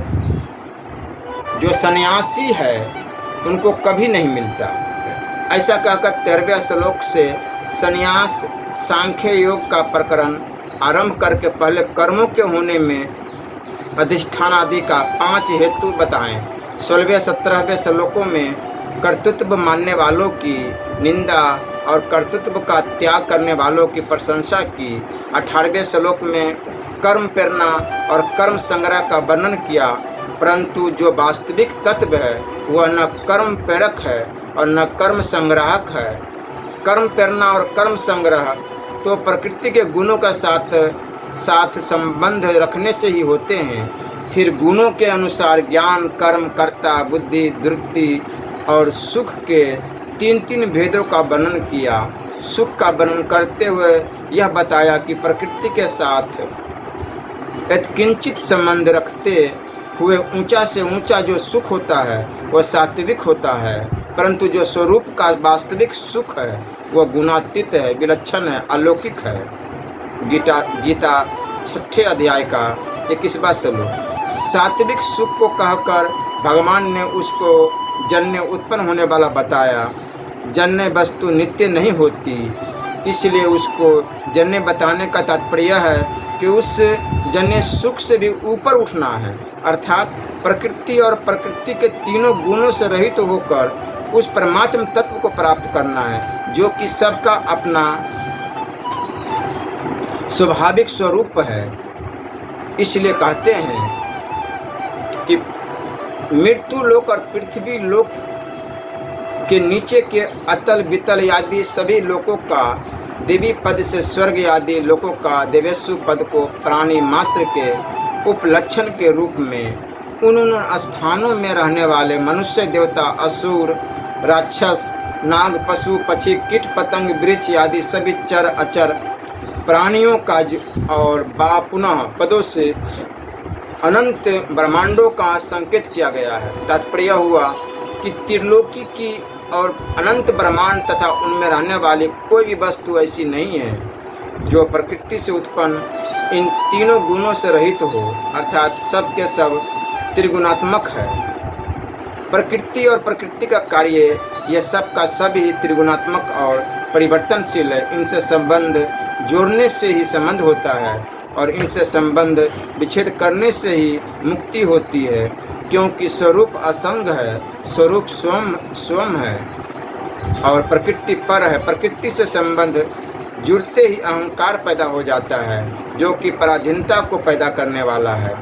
जो सन्यासी है उनको कभी नहीं मिलता। ऐसा कहकर 13वें श्लोक से सन्यास सांख्य योग का प्रकरण आरंभ करके पहले कर्मों के होने में अधिष्ठान आदि का 5 हेतु बताएं। 16वें 17वें श्लोकों में कर्तृत्व मानने वालों की निंदा और कर्तृत्व का त्याग करने वालों की प्रशंसा की। 18वें श्लोक में कर्म प्रेरणा और कर्म संग्रह का वर्णन किया, परंतु जो वास्तविक तत्व है वह न कर्म प्रेरक है और न कर्म संग्राहक है। कर्म प्रेरणा और कर्म संग्रह तो प्रकृति के गुणों का साथ संबंध रखने से ही होते हैं। फिर गुणों के अनुसार ज्ञान, कर्म, कर्ता, बुद्धि, धृति और सुख के 3 भेदों का वर्णन किया। सुख का वर्णन करते हुए यह बताया कि प्रकृति के साथ यत्किंचित संबंध रखते हुए ऊंचा से ऊंचा जो सुख होता है वह सात्विक होता है, परंतु जो स्वरूप का वास्तविक सुख है वह गुणातीत है, विलक्षण है, अलौकिक है। गीता 6ठे अध्याय का 21वां श्लोक। सात्विक सुख को कहकर भगवान ने उसको जन्य उत्पन्न होने वाला बताया। जन्य वस्तु नित्य नहीं होती, इसलिए उसको जन्य बताने का तात्पर्य है कि उस जन्य सुख से भी ऊपर उठना है, अर्थात प्रकृति और प्रकृति के तीनों गुणों से रहित होकर उस परमात्म तत्व को प्राप्त करना है, जो कि सबका अपना स्वाभाविक स्वरूप है। इसलिए कहते हैं कि मृत्यु लोक और पृथ्वी लोक के नीचे के अतल वितल आदि सभी लोकों का, देवी पद से स्वर्ग आदि लोकों का देवेशु पद को प्राणी मात्र के उपलक्षण के रूप में उन स्थानों में रहने वाले मनुष्य, देवता, असुर, राक्षस, नाग, पशु, पक्षी, कीट, पतंग, वृक्ष आदि सभी चर अचर प्राणियों का और पुनः पदों से अनंत ब्रह्मांडों का संकेत किया गया है। तात्पर्य हुआ कि त्रिलोकी की और अनंत ब्रह्मांड तथा उनमें रहने वाली कोई भी वस्तु ऐसी नहीं है जो प्रकृति से उत्पन्न इन तीनों गुणों से रहित हो, अर्थात सब के सब त्रिगुणात्मक है। प्रकृति और प्रकृति का कार्य यह सब का सब ही त्रिगुणात्मक और परिवर्तनशील है। इनसे संबंध जोड़ने से ही संबंध होता है और इनसे संबंध विच्छेद करने से ही मुक्ति होती है, क्योंकि स्वरूप असंग है, स्वरूप स्वयं है और प्रकृति पर है। प्रकृति से संबंध जुड़ते ही अहंकार पैदा हो जाता है, जो कि पराधीनता को पैदा करने वाला है।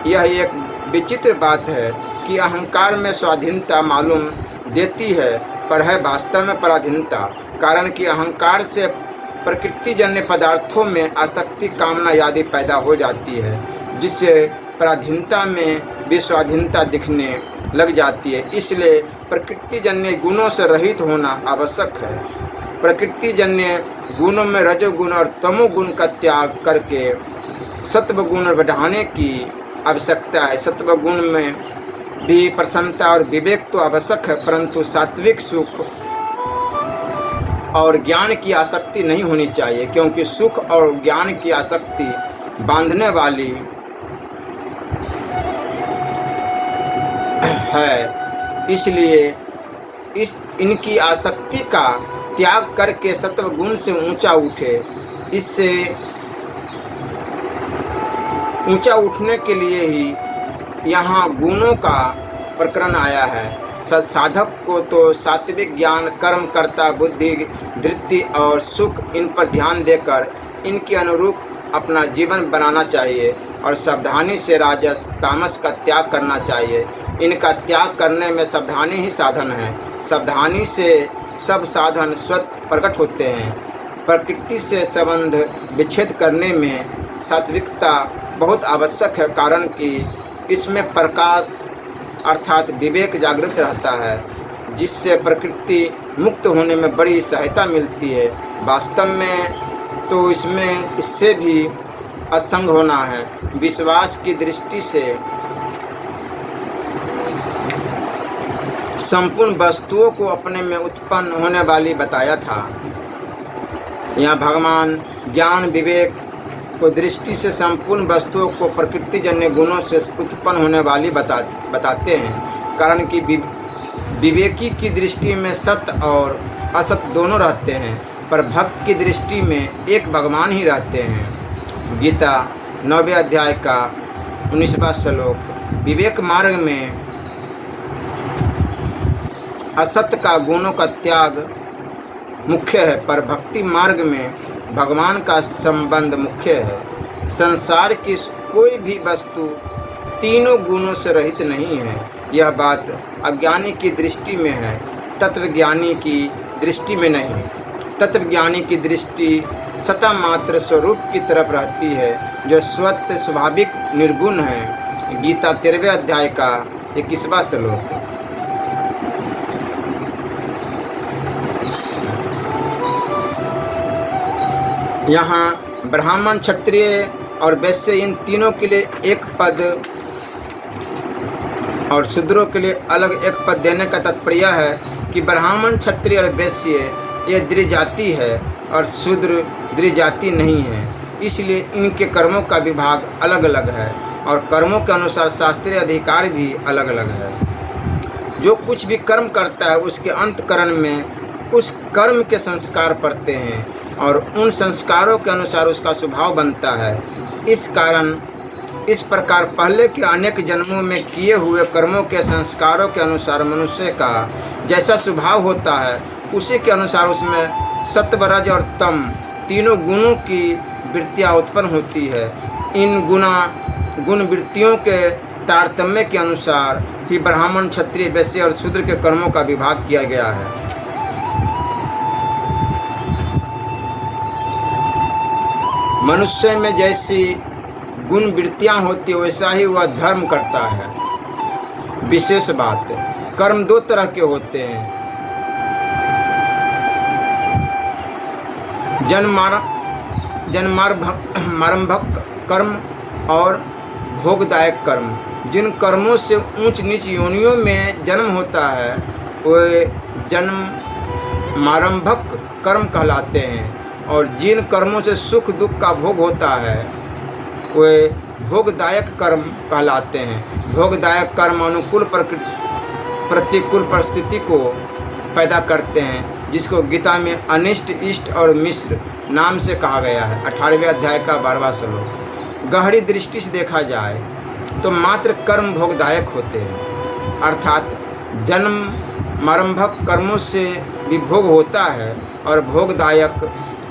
यह एक विचित्र बात है कि अहंकार में स्वाधीनता मालूम देती है, पर है वास्तव में पराधीनता। कारण कि अहंकार से प्रकृतिजन्य पदार्थों में आसक्ति, कामना आदि पैदा हो जाती है, जिससे पराधीनता में भी स्वाधीनता दिखने लग जाती है। इसलिए प्रकृतिजन्य गुणों से रहित होना आवश्यक है। प्रकृतिजन्य गुणों में रजोगुण और तमोगुण का त्याग करके सत्व गुण बढ़ाने की आवश्यकता है। सत्व गुण में भी प्रसन्नता और विवेक तो आवश्यक है, परंतु सात्विक सुख और ज्ञान की आसक्ति नहीं होनी चाहिए, क्योंकि सुख और ज्ञान की आसक्ति बांधने वाली है। इसलिए इनकी आसक्ति का त्याग करके सत्व गुण से ऊंचा उठे। इससे ऊंचा उठने के लिए ही यहाँ गुणों का प्रकरण आया है। साधक को तो सात्विक ज्ञान, कर्म, कर्ता, बुद्धि, धृति और सुख इन पर ध्यान देकर इनके अनुरूप अपना जीवन बनाना चाहिए और सावधानी से राजस, तामस का त्याग करना चाहिए। इनका त्याग करने में सावधानी ही साधन है। सावधानी से सब साधन स्वतः प्रकट होते हैं। प्रकृति से संबंध विच्छेद करने में सात्विकता बहुत आवश्यक है, कारण कि इसमें प्रकाश अर्थात विवेक जागृत रहता है, जिससे प्रकृति मुक्त होने में बड़ी सहायता मिलती है। वास्तव में तो इससे भी असंग होना है। विश्वास की दृष्टि से संपूर्ण वस्तुओं को अपने में उत्पन्न होने वाली बताया था। यहाँ भगवान ज्ञान विवेक को दृष्टि से संपूर्ण वस्तुओं को प्रकृतिजन्य गुणों से उत्पन्न होने वाली बताते हैं। कारण कि विवेकी की दृष्टि में सत्य और असत्य दोनों रहते हैं, पर भक्त की दृष्टि में एक भगवान ही रहते हैं। गीता 9वें अध्याय का 19वां श्लोक। विवेक मार्ग में असत्य का गुणों का त्याग मुख्य है, पर भक्ति मार्ग में भगवान का संबंध मुख्य है। संसार की कोई भी वस्तु तीनों गुणों से रहित नहीं है। यह बात अज्ञानी की दृष्टि में है, तत्वज्ञानी की दृष्टि में नहीं। तत्वज्ञानी की दृष्टि सता मात्र स्वरूप की तरफ रहती है, जो स्वतः स्वाभाविक निर्गुण है। गीता 13वें अध्याय का 21वां श्लोक। यहाँ ब्राह्मण, क्षत्रिय और वैश्य इन तीनों के लिए एक पद और शूद्रों के लिए अलग एक पद देने का तात्पर्य है कि ब्राह्मण, क्षत्रिय और वैश्य ये द्विजाति है और शूद्र द्विजाति नहीं है। इसलिए इनके कर्मों का विभाग अलग अलग है और कर्मों के अनुसार शास्त्रीय अधिकार भी अलग अलग है। जो कुछ भी कर्म करता है उसके अंतकरण में उस कर्म के संस्कार पड़ते हैं और उन संस्कारों के अनुसार उसका स्वभाव बनता है। इस प्रकार पहले के अनेक जन्मों में किए हुए कर्मों के संस्कारों के अनुसार मनुष्य का जैसा स्वभाव होता है, उसी के अनुसार उसमें सत्व, रज और तम तीनों गुणों की वृत्तियाँ उत्पन्न होती है। इन गुण वृत्तियों के तारतम्य के अनुसार ही ब्राह्मण, क्षत्रिय, वैश्य और शूद्र के कर्मों का विभाग किया गया है। मनुष्य में जैसी गुण वृत्तियां होती है वैसा ही वह धर्म करता है। विशेष बात, कर्म दो तरह के होते हैं, जन्मारंभक कर्म और भोगदायक कर्म। जिन कर्मों से ऊंच नीच योनियों में जन्म होता है वे जन्मारंभक कर्म कहलाते हैं, और जिन कर्मों से सुख दुख का भोग होता है वे भोगदायक कर्म कहलाते हैं। भोगदायक कर्म अनुकूल प्रतिकूल परिस्थिति को पैदा करते हैं, जिसको गीता में अनिष्ट, इष्ट और मिश्र नाम से कहा गया है। 18वें अध्याय का 12वां श्लोक। गहरी दृष्टि से देखा जाए तो मात्र कर्म भोगदायक होते हैं, अर्थात जन्मारंभक कर्मों से भी भोग होता है और भोगदायक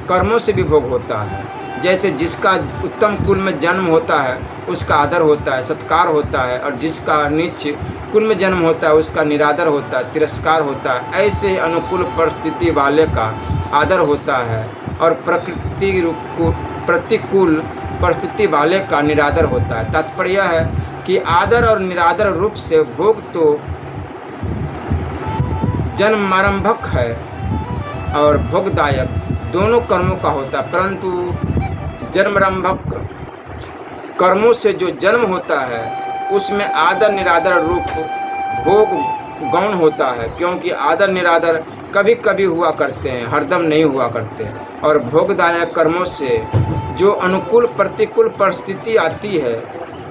कर्मों से भी भोग होता है। जैसे जिसका उत्तम कुल में जन्म होता है उसका आदर होता है, सत्कार होता है, और जिसका नीच कुल में जन्म होता है उसका निरादर होता है, तिरस्कार होता है। ऐसे अनुकूल परिस्थिति वाले का आदर होता है और प्रतिकूल परिस्थिति वाले का निरादर होता है। तात्पर्य यह है कि आदर और निरादर रूप से भोग तो जन्मारंभक है और भोगदायक दोनों कर्मों का होता है, परंतु जन्मारंभक कर्मों से जो जन्म होता है उसमें आदर निरादर रूप भोग गौण होता है, क्योंकि आदर निरादर कभी कभी हुआ करते हैं, हरदम नहीं हुआ करते। और भोगदायक कर्मों से जो अनुकूल प्रतिकूल परिस्थिति आती है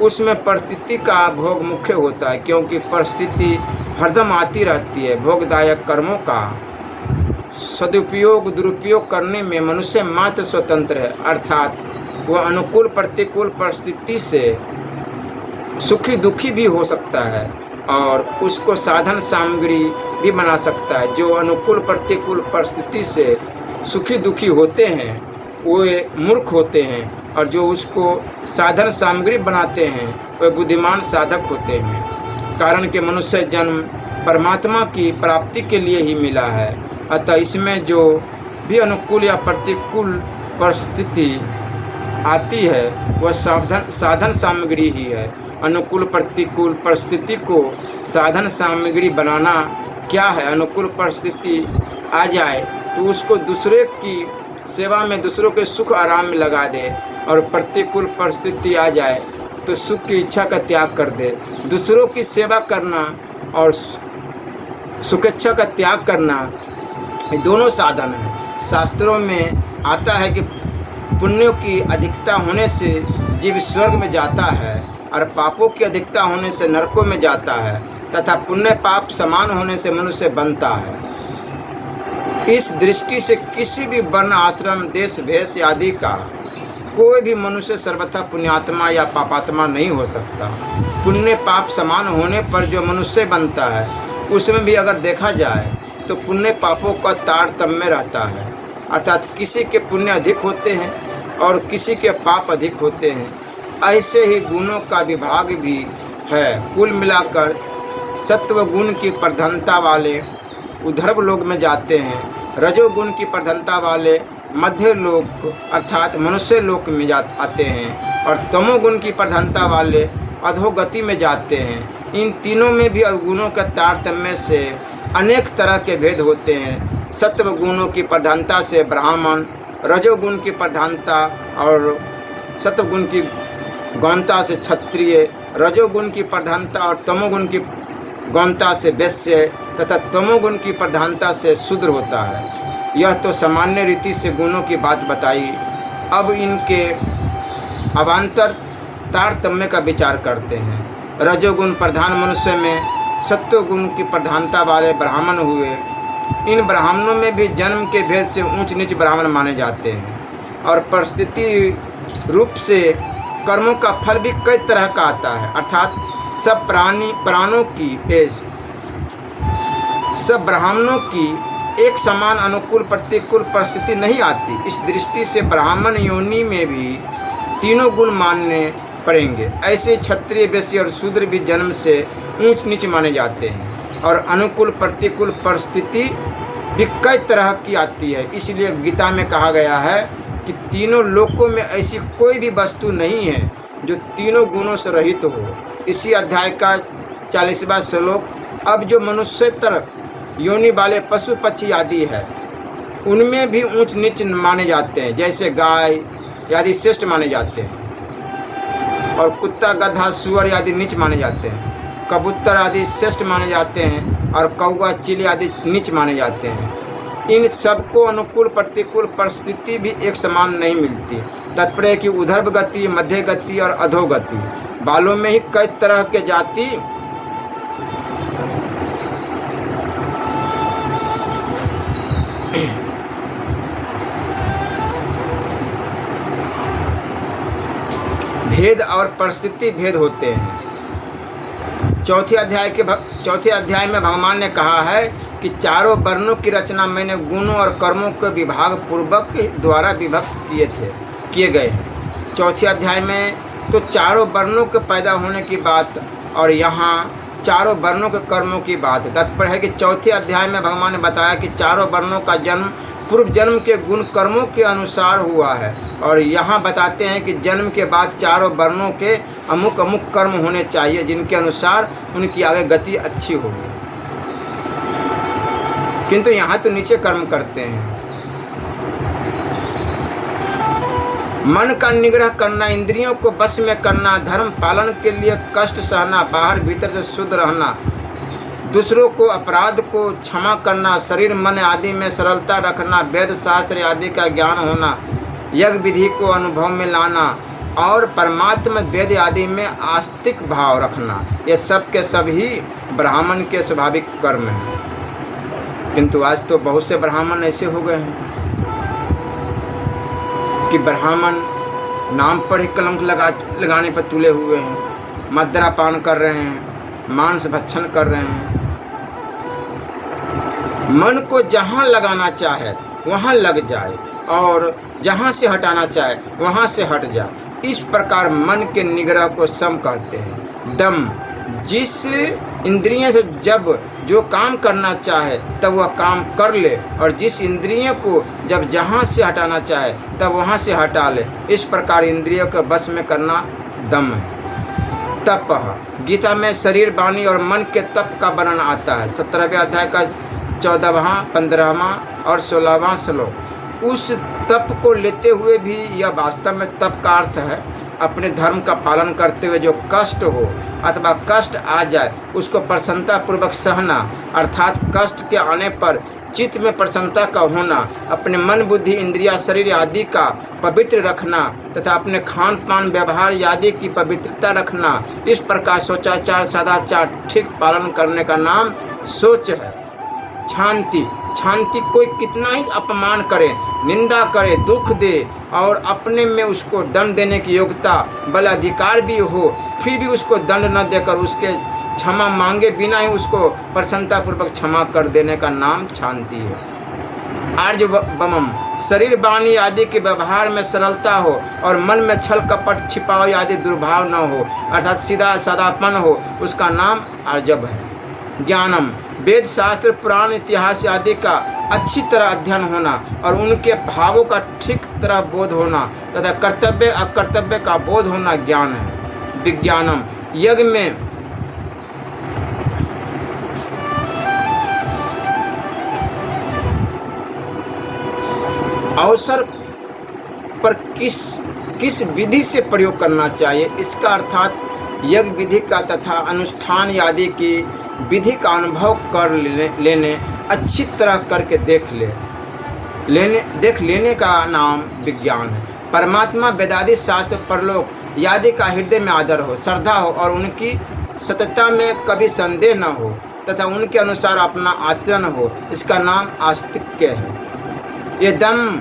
उसमें परिस्थिति का भोग मुख्य होता है, क्योंकि परिस्थिति हरदम आती रहती है। भोगदायक कर्मों का सदुपयोग दुरुपयोग करने में मनुष्य मात्र स्वतंत्र है, अर्थात वह अनुकूल प्रतिकूल परिस्थिति से सुखी दुखी भी हो सकता है और उसको साधन सामग्री भी बना सकता है। जो अनुकूल प्रतिकूल परिस्थिति से सुखी दुखी होते हैं वे मूर्ख होते हैं, और जो उसको साधन सामग्री बनाते हैं वे बुद्धिमान साधक होते हैं। कारण कि मनुष्य जन्म परमात्मा की प्राप्ति के लिए ही मिला है, अतः इसमें जो भी अनुकूल या प्रतिकूल परिस्थिति आती है वह साधन सामग्री ही है। अनुकूल प्रतिकूल परिस्थिति को साधन सामग्री बनाना क्या है? अनुकूल परिस्थिति आ जाए तो उसको दूसरे की सेवा में, दूसरों के सुख आराम में लगा दे, और प्रतिकूल परिस्थिति आ जाए तो सुख की इच्छा का त्याग कर दे। दूसरों की सेवा करना और सुखेच्छा का त्याग करना ये दोनों साधन हैं। शास्त्रों में आता है कि पुण्यों की अधिकता होने से जीव स्वर्ग में जाता है और पापों की अधिकता होने से नरकों में जाता है, तथा पुण्य पाप समान होने से मनुष्य बनता है। इस दृष्टि से किसी भी वर्ण, आश्रम, देश, भेष आदि का कोई भी मनुष्य सर्वथा पुण्यात्मा या पापात्मा नहीं हो सकता। पुण्य पाप समान होने पर जो मनुष्य बनता है उसमें भी अगर देखा जाए तो पुण्य पापों का तारतम्य रहता है, अर्थात किसी के पुण्य अधिक होते हैं और किसी के पाप अधिक होते हैं। ऐसे ही गुणों का विभाग भी है। कुल मिलाकर सत्व गुण की प्रधानता वाले ऊर्ध्व लोक में जाते हैं, रजोगुण की प्रधानता वाले मध्य लोक अर्थात मनुष्य लोक में आते हैं, और तमोगुण की प्रधानता वाले अधोगति में जाते हैं। इन तीनों में भी अवगुणों के तारतम्य से अनेक तरह के भेद होते हैं। सत्व गुणों की प्रधानता से ब्राह्मण, रजोगुण की प्रधानता और सत्वगुण की गौणता से क्षत्रिय, रजोगुण की प्रधानता और तमोगुण की गौणता से वैश्य, तथा तमोगुण की प्रधानता से शूद्र होता है। यह तो सामान्य रीति से गुणों की बात बताई। अब इनके अवान्तर तारतम्य का विचार करते हैं। रजोगुण प्रधान मनुष्य में सत्वगुण की प्रधानता वाले ब्राह्मण हुए। इन ब्राह्मणों में भी जन्म के भेद से ऊंच नीच ब्राह्मण माने जाते हैं, और परिस्थिति रूप से कर्मों का फल भी कई तरह का आता है, अर्थात सब ब्राह्मणों की एक समान अनुकूल प्रतिकूल परिस्थिति नहीं आती। इस दृष्टि से ब्राह्मण योनि में भी तीनों गुण मानने पड़ेंगे। ऐसे क्षत्रिय, वैश्य और शूद्र भी जन्म से ऊंच नीच माने जाते हैं और अनुकूल प्रतिकूल परिस्थिति भी कई तरह की आती है। इसलिए गीता में कहा गया है कि तीनों लोकों में ऐसी कोई भी वस्तु नहीं है जो तीनों गुणों से रहित हो। इसी अध्याय का 40वां श्लोक, अब जो मनुष्यतर योनि वाले पशु पक्षी आदि है उनमें भी ऊंच नीच माने जाते हैं, जैसे गाय आदि श्रेष्ठ माने जाते हैं और कुत्ता, गधा, सुअर आदि नीच माने जाते हैं। कबूतर आदि श्रेष्ठ माने जाते हैं और कौवा, चील आदि नीच माने जाते हैं। इन सबको अनुकूल प्रतिकूल परिस्थिति भी एक समान नहीं मिलती। तात्पर्य कि ऊर्ध्व गति, मध्य गति और अधोगति, बालों में ही कई तरह के जाति भेद और परिस्थिति भेद होते हैं। चौथे अध्याय में भगवान ने कहा है कि चारों वर्णों की रचना मैंने गुणों और कर्मों के विभाग पूर्वक द्वारा विभक्त किए गए हैं। चौथे अध्याय में तो चारों वर्णों के पैदा होने की बात और यहाँ चारों वर्णों के कर्मों की बात। तात्पर्य है कि चौथे अध्याय में भगवान ने बताया कि चारों वर्णों का जन्म पूर्व जन्म के गुण कर्मों के अनुसार हुआ है और यहाँ बताते हैं कि जन्म के बाद चारों वर्णों के अमुक अमुक कर्म होने चाहिए जिनके अनुसार उनकी आगे गति अच्छी होगी। किंतु यहाँ तो नीचे कर्म करते हैं। मन का निग्रह करना, इंद्रियों को वश में करना, धर्म पालन के लिए कष्ट सहना, बाहर भीतर से शुद्ध रहना, दूसरों को अपराध को क्षमा करना, शरीर मन आदि में सरलता रखना, वेद शास्त्र आदि का ज्ञान होना, यज्ञ विधि को अनुभव में लाना और परमात्मा वेद आदि में आस्तिक भाव रखना, ये सब के सभी ब्राह्मण के स्वाभाविक कर्म हैं। किंतु आज तो बहुत से ब्राह्मण ऐसे हो गए हैं कि ब्राह्मण नाम पर ही कलंक लगाने पर तुले हुए हैं, मदिरा पान कर रहे हैं, मांस भक्षण कर रहे हैं। मन को जहाँ लगाना चाहे वहाँ लग जाए और जहाँ से हटाना चाहे वहाँ से हट जाए। इस प्रकार मन के निग्रह को सम कहते हैं। दम, जिस इंद्रिय से जब जो काम करना चाहे तब वह काम कर ले और जिस इंद्रिय को जब जहाँ से हटाना चाहे तब वहाँ से हटा ले। इस प्रकार इंद्रियों के बस में करना दम है। तप, गीता में शरीर, वाणी और मन के तप का वर्णन आता है। 17वें अध्याय का 14वां, 15वां और 16वां श्लोक। उस तप को लेते हुए भी यह वास्तव में तप का अर्थ है अपने धर्म का पालन करते हुए जो कष्ट हो अथवा कष्ट आ जाए उसको प्रसन्नता पूर्वक सहना, अर्थात कष्ट के आने पर चित्त में प्रसन्नता का होना, अपने मन बुद्धि इंद्रिया शरीर आदि का पवित्र रखना तथा अपने खान पान व्यवहार आदि की पवित्रता रखना। इस प्रकार सोचाचार सदाचार ठीक पालन करने का नाम सोच है। शांति, शांति कोई कितना ही अपमान करे, निंदा करे, दुख दे और अपने में उसको दंड देने की योग्यता बल अधिकार भी हो फिर भी उसको दंड न देकर उसके क्षमा मांगे बिना ही उसको प्रसन्नता पूर्वक क्षमा कर देने का नाम शांति है। आर्जवमम, शरीर वाणी आदि के व्यवहार में सरलता हो और मन में छल कपट छिपाव आदि दुर्भाव न हो अर्थात सीधा सादापन हो, उसका नाम आर्जव है। ज्ञानम, वेद शास्त्र पुराण इतिहास आदि का अच्छी तरह अध्ययन होना और उनके भावों का ठीक तरह बोध होना तथा कर्तव्य अकर्तव्य का बोध होना ज्ञान है। विज्ञानम, यज्ञ में अवसर पर किस विधि से प्रयोग करना चाहिए इसका अर्थात यज्ञ विधि का तथा अनुष्ठान आदि की विधि का अनुभव कर लेने अच्छी तरह करके देख लेने का नाम विज्ञान है। परमात्मा वेदादि शास्त्र परलोक आदि का हृदय में आदर हो, श्रद्धा हो और उनकी सत्यता में कभी संदेह न हो तथा उनके अनुसार अपना आचरण हो, इसका नाम आस्तिक्य है। ये दम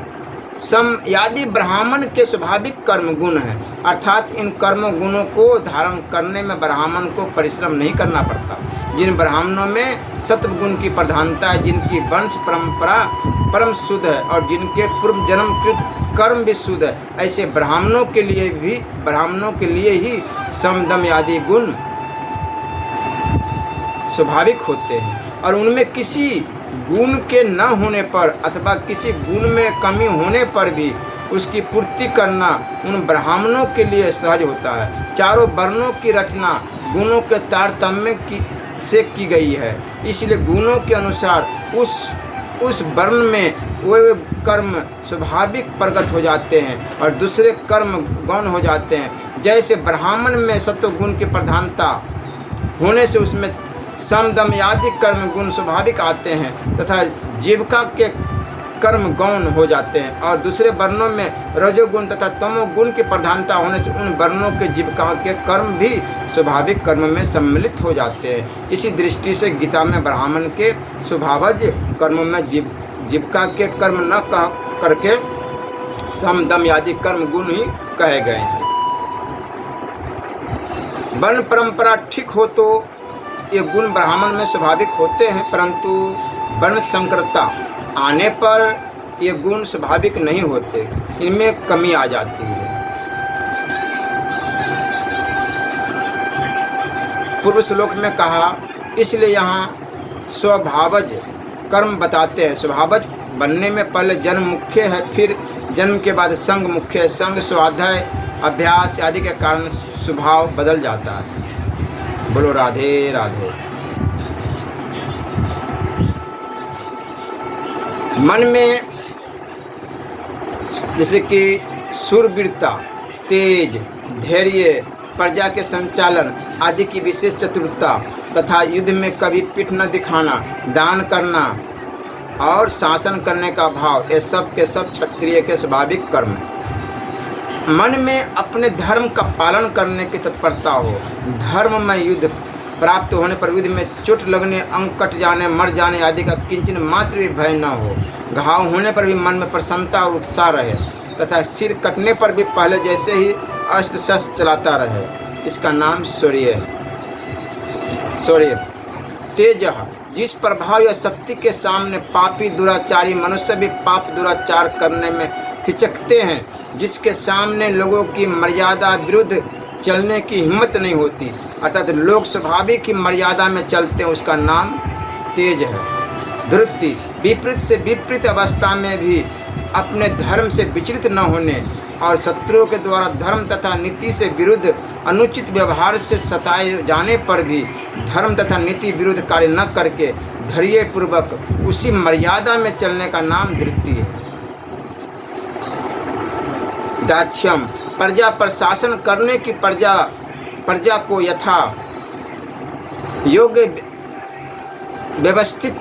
समयादि ब्राह्मण के स्वाभाविक कर्म गुण हैं, अर्थात इन कर्म गुणों को धारण करने में ब्राह्मण को परिश्रम नहीं करना पड़ता। जिन ब्राह्मणों में सत्व गुण की प्रधानता है, जिनकी वंश परंपरा परम शुद्ध है और जिनके पूर्व जन्मकृत कर्म भी शुद्ध है, ऐसे ब्राह्मणों के लिए ही सम दम आदि गुण स्वाभाविक होते हैं और उनमें किसी गुण के न होने पर अथवा किसी गुण में कमी होने पर भी उसकी पूर्ति करना उन ब्राह्मणों के लिए सहज होता है। चारों वर्णों की रचना गुणों के तारतम्य से की गई है, इसलिए गुणों के अनुसार उस वर्ण में वे कर्म स्वाभाविक प्रकट हो जाते हैं और दूसरे कर्म गौण हो जाते हैं। जैसे ब्राह्मण में सत्व गुण की प्रधानता होने से उसमें सम दम आदि कर्म गुण स्वाभाविक आते हैं तथा जीविका के कर्म गौण हो जाते हैं और दूसरे वर्णों में रजोगुण तथा तमोगुण की प्रधानता होने से उन वर्णों के जीविका के कर्म भी स्वाभाविक कर्म में सम्मिलित हो जाते हैं। इसी दृष्टि से गीता में ब्राह्मण के स्वभावज कर्मों में जीविका के कर्म न कह करके सम दम आदि कर्म गुण ही कहे गए हैं। वर्ण परंपरा ठीक हो तो ये गुण ब्राह्मण में स्वाभाविक होते हैं, परंतु वर्ण संकरता आने पर ये गुण स्वाभाविक नहीं होते, इनमें कमी आ जाती है। पूर्व श्लोक में कहा, इसलिए यहाँ स्वभावज कर्म बताते हैं। स्वभावज बनने में पहले जन्म मुख्य है, फिर जन्म के बाद संग मुख्य है। संग स्वाध्याय अभ्यास आदि के कारण स्वभाव बदल जाता है। बोलो राधे राधे। मन में जैसे कि शूरवीरता, तेज, धैर्य, प्रजा के संचालन आदि की विशेष चतुरता तथा युद्ध में कभी पीठ न दिखाना, दान करना और शासन करने का भाव, ये सब के सब क्षत्रिय के स्वाभाविक कर्म हैं। मन में अपने धर्म का पालन करने की तत्परता हो, धर्म में युद्ध प्राप्त होने पर युद्ध में चोट लगने, अंग कट जाने, मर जाने आदि का किंचन मात्र भी भय न हो, घाव होने पर भी मन में प्रसन्नता और उत्साह रहे तथा सिर कटने पर भी पहले जैसे ही अस्त्र शस्त्र चलाता रहे, इसका नाम शौर्य है। शौर्य तेज, जिस प्रभाव या शक्ति के सामने पापी दुराचारी मनुष्य भी पाप दुराचार करने में हिचकते हैं, जिसके सामने लोगों की मर्यादा विरुद्ध चलने की हिम्मत नहीं होती, अर्थात लोग स्वाभाविक ही मर्यादा में चलते हैं, उसका नाम तेज है। धृति, विपरीत से विपरीत अवस्था में भी अपने धर्म से विचलित न होने और शत्रुओं के द्वारा धर्म तथा नीति से विरुद्ध अनुचित व्यवहार से सताए जाने पर भी धर्म तथा नीति विरुद्ध कार्य न करके धैर्य पूर्वक उसी मर्यादा में चलने का नाम धृति है। दाक्ष्यम, प्रजा पर शासन करने की प्रजा को यथा योग्य व्यवस्थित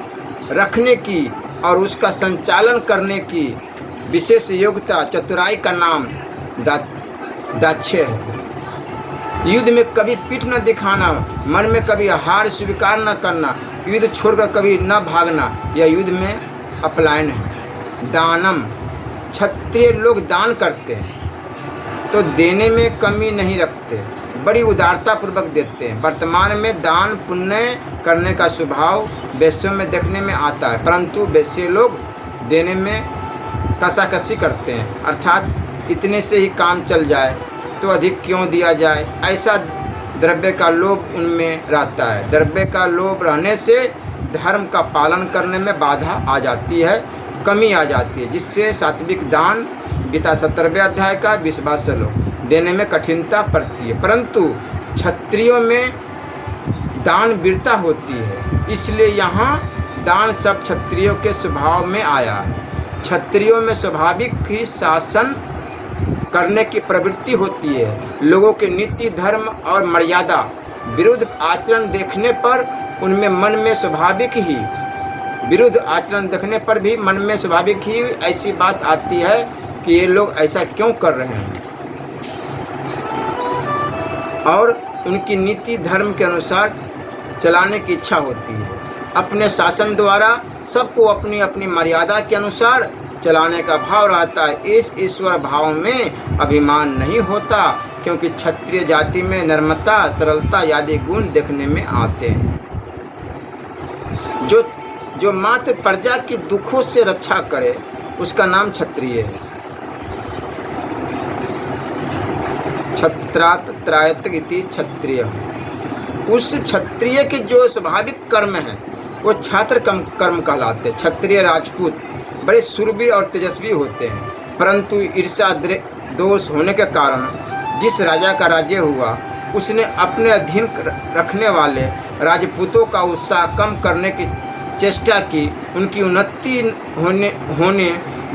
रखने की और उसका संचालन करने की विशेष योग्यता, चतुराई का नाम दाक्ष्य है। युद्ध में कभी पीठ न दिखाना, मन में कभी हार स्वीकार न करना, युद्ध छोड़कर कभी न भागना, यह युद्ध में अपलायन है। दानम, क्षत्रिय लोग दान करते हैं तो देने में कमी नहीं रखते, बड़ी उदारता पूर्वक देते हैं। वर्तमान में दान पुण्य करने का स्वभाव वैश्यों में देखने में आता है, परंतु वैश्य लोग देने में कसाकसी करते हैं, अर्थात इतने से ही काम चल जाए तो अधिक क्यों दिया जाए, ऐसा द्रव्य का लोभ उनमें रहता है। द्रव्य का लोभ रहने से धर्म का पालन करने में बाधा आ जाती है, कमी आ जाती है, जिससे सात्विक दान, गीता 17वें अध्याय का 20वां श्लोक, देने में कठिनता पड़ती है। परंतु क्षत्रियों में दान वीरता होती है, इसलिए यहाँ दान सब क्षत्रियों के स्वभाव में आया है। क्षत्रियों में स्वाभाविक ही शासन करने की प्रवृत्ति होती है। लोगों के नीति, धर्म और मर्यादा विरुद्ध आचरण देखने पर उनमें मन में स्वाभाविक ही विरुद्ध आचरण देखने पर भी मन में स्वाभाविक ही ऐसी बात आती है कि ये लोग ऐसा क्यों कर रहे हैं, और उनकी नीति धर्म के अनुसार चलाने की इच्छा होती है। अपने शासन द्वारा सबको अपनी अपनी मर्यादा के अनुसार चलाने का भाव रहता है। इस ईश्वर भाव में अभिमान नहीं होता, क्योंकि क्षत्रिय जाति में नम्रता, सरलता आदि गुण देखने में आते हैं। जो मात्र प्रजा की दुखों से रक्षा करे उसका नाम क्षत्रिय है। क्षत्रात् त्रायत इति क्षत्रिय। उस क्षत्रिय के जो स्वाभाविक कर्म है वो छात्र कर्म कहलाते हैं। क्षत्रिय राजपूत बड़े शूरवीर और तेजस्वी होते हैं, परंतु ईर्ष्या दोष होने के कारण जिस राजा का राज्य हुआ उसने अपने अधीन रखने वाले राजपूतों का उत्साह कम करने की चेष्टा की, उनकी उन्नति होने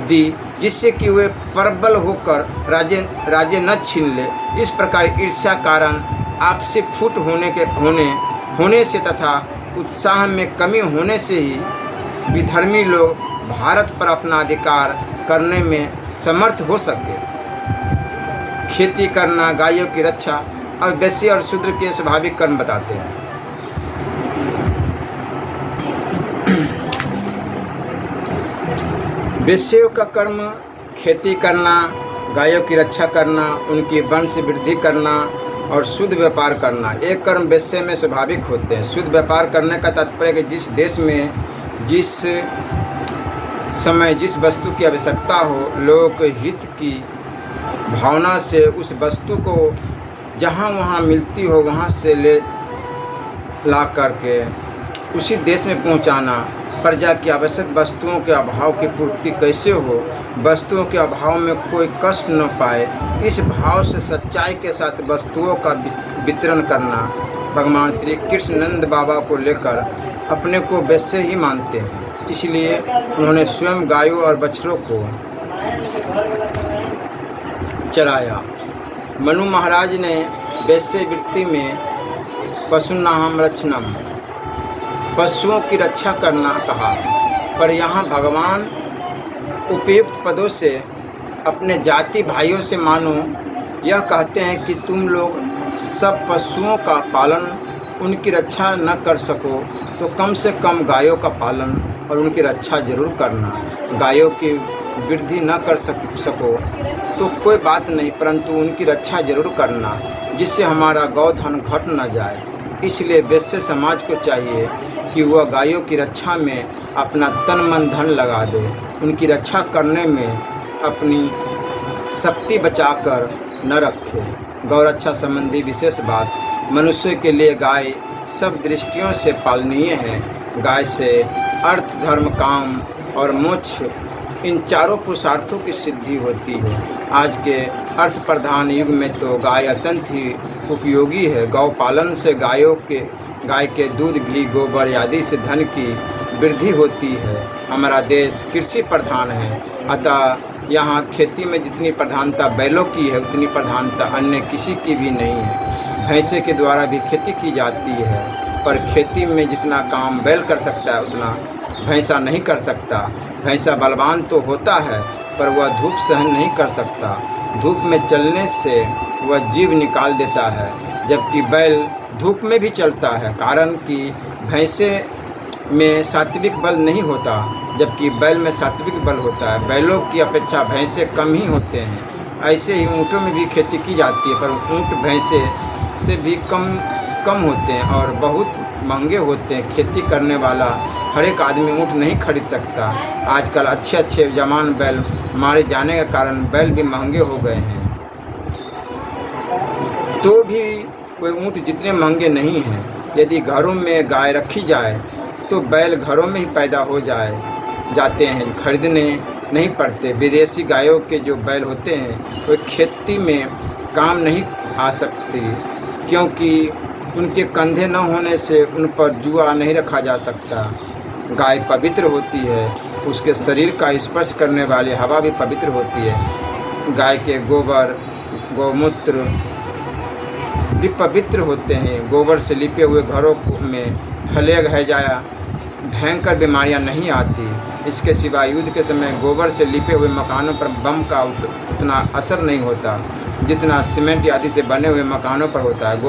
दी, जिससे कि वे प्रबल होकर राज्य न छीन ले। इस प्रकार ईर्ष्या कारण आपसी फूट होने से तथा उत्साह में कमी होने से ही विधर्मी लोग भारत पर अपना अधिकार करने में समर्थ हो सके। खेती करना, गायों की रक्षा और वैश्य और शूद्र के स्वाभाविक कर्म बताते हैं। वैश्यों का कर्म खेती करना, गायों की रक्षा करना, उनकी वंश वृद्धि करना और शुद्ध व्यापार करना। एक कर्म वैश्य में स्वाभाविक होते हैं। शुद्ध व्यापार करने का तात्पर्य कि जिस देश में जिस समय जिस वस्तु की आवश्यकता हो, लोक हित की भावना से उस वस्तु को जहाँ वहाँ मिलती हो वहाँ से ला करके उसी देश में पहुँचाना। प्रजा की आवश्यक वस्तुओं के अभाव की पूर्ति कैसे हो, वस्तुओं के अभाव में कोई कष्ट न पाए, इस भाव से सच्चाई के साथ वस्तुओं का वितरण करना। भगवान श्री कृष्ण नंद बाबा को लेकर अपने को वैश्य ही मानते हैं, इसलिए उन्होंने स्वयं गायों और बछड़ों को चराया। मनु महाराज ने वैश्य वृत्ति में पशुनाहम रक्षणम, पशुओं की रक्षा करना कहा, पर यहाँ भगवान उपयुक्त पदों से अपने जाति भाइयों से मानो यह कहते हैं कि तुम लोग सब पशुओं का पालन, उनकी रक्षा न कर सको तो कम से कम गायों का पालन और उनकी रक्षा जरूर करना। गायों की वृद्धि न कर सको तो कोई बात नहीं, परंतु उनकी रक्षा जरूर करना, जिससे हमारा गौधन घट न जाए। इसलिए वैश्य समाज को चाहिए कि वह गायों की रक्षा में अपना तन मन धन लगा दे, उनकी रक्षा करने में अपनी शक्ति बचाकर न रखे। गौरक्षा संबंधी विशेष बात, मनुष्य के लिए गाय सब दृष्टियों से पालनीय है। गाय से अर्थ, धर्म, काम और मोक्ष, इन चारों पुरुषार्थों की सिद्धि होती है। आज के अर्थ प्रधान युग में तो गाय अत्यंत ही उपयोगी है। गौ पालन से गाय के दूध, घी, गोबर आदि से धन की वृद्धि होती है। हमारा देश कृषि प्रधान है, अतः यहाँ खेती में जितनी प्रधानता बैलों की है उतनी प्रधानता अन्य किसी की भी नहीं है। भैंसे के द्वारा भी खेती की जाती है, पर खेती में जितना काम बैल कर सकता है उतना भैंसा नहीं कर सकता। भैंसा बलवान तो होता है, पर वह धूप सहन नहीं कर सकता। धूप में चलने से वह जीभ निकाल देता है, जबकि बैल धूप में भी चलता है, कारण कि भैंसे में सात्विक बल नहीं होता, जबकि बैल में सात्विक बल होता है। बैलों की अपेक्षा भैंसे कम ही होते हैं। ऐसे ही ऊँटों में भी खेती की जाती है, पर ऊँट भैंसे से भी कम होते हैं और बहुत महंगे होते हैं। खेती करने वाला हर एक आदमी ऊँट नहीं खरीद सकता। आजकल अच्छे जवान बैल मारे जाने के कारण बैल भी महंगे हो गए हैं, तो भी कोई ऊँट जितने महंगे नहीं हैं। यदि घरों में गाय रखी जाए तो बैल घरों में ही पैदा हो जाते हैं, खरीदने नहीं पड़ते। विदेशी गायों के जो बैल होते हैं वे खेती में काम नहीं आ सकती, क्योंकि उनके कंधे न होने से उन पर जुआ नहीं रखा जा सकता। गाय पवित्र होती है, उसके शरीर का स्पर्श करने वाली हवा भी पवित्र होती है। गाय के गोबर, गौमूत्र भी पवित्र होते हैं। गोबर से लिपे हुए घरों में प्लेग, हैजा, भयंकर बीमारियां नहीं आती। इसके सिवा युद्ध के समय गोबर से लिपे हुए मकानों पर बम का उतना असर नहीं होता जितना सीमेंट आदि से बने हुए मकानों पर होता है।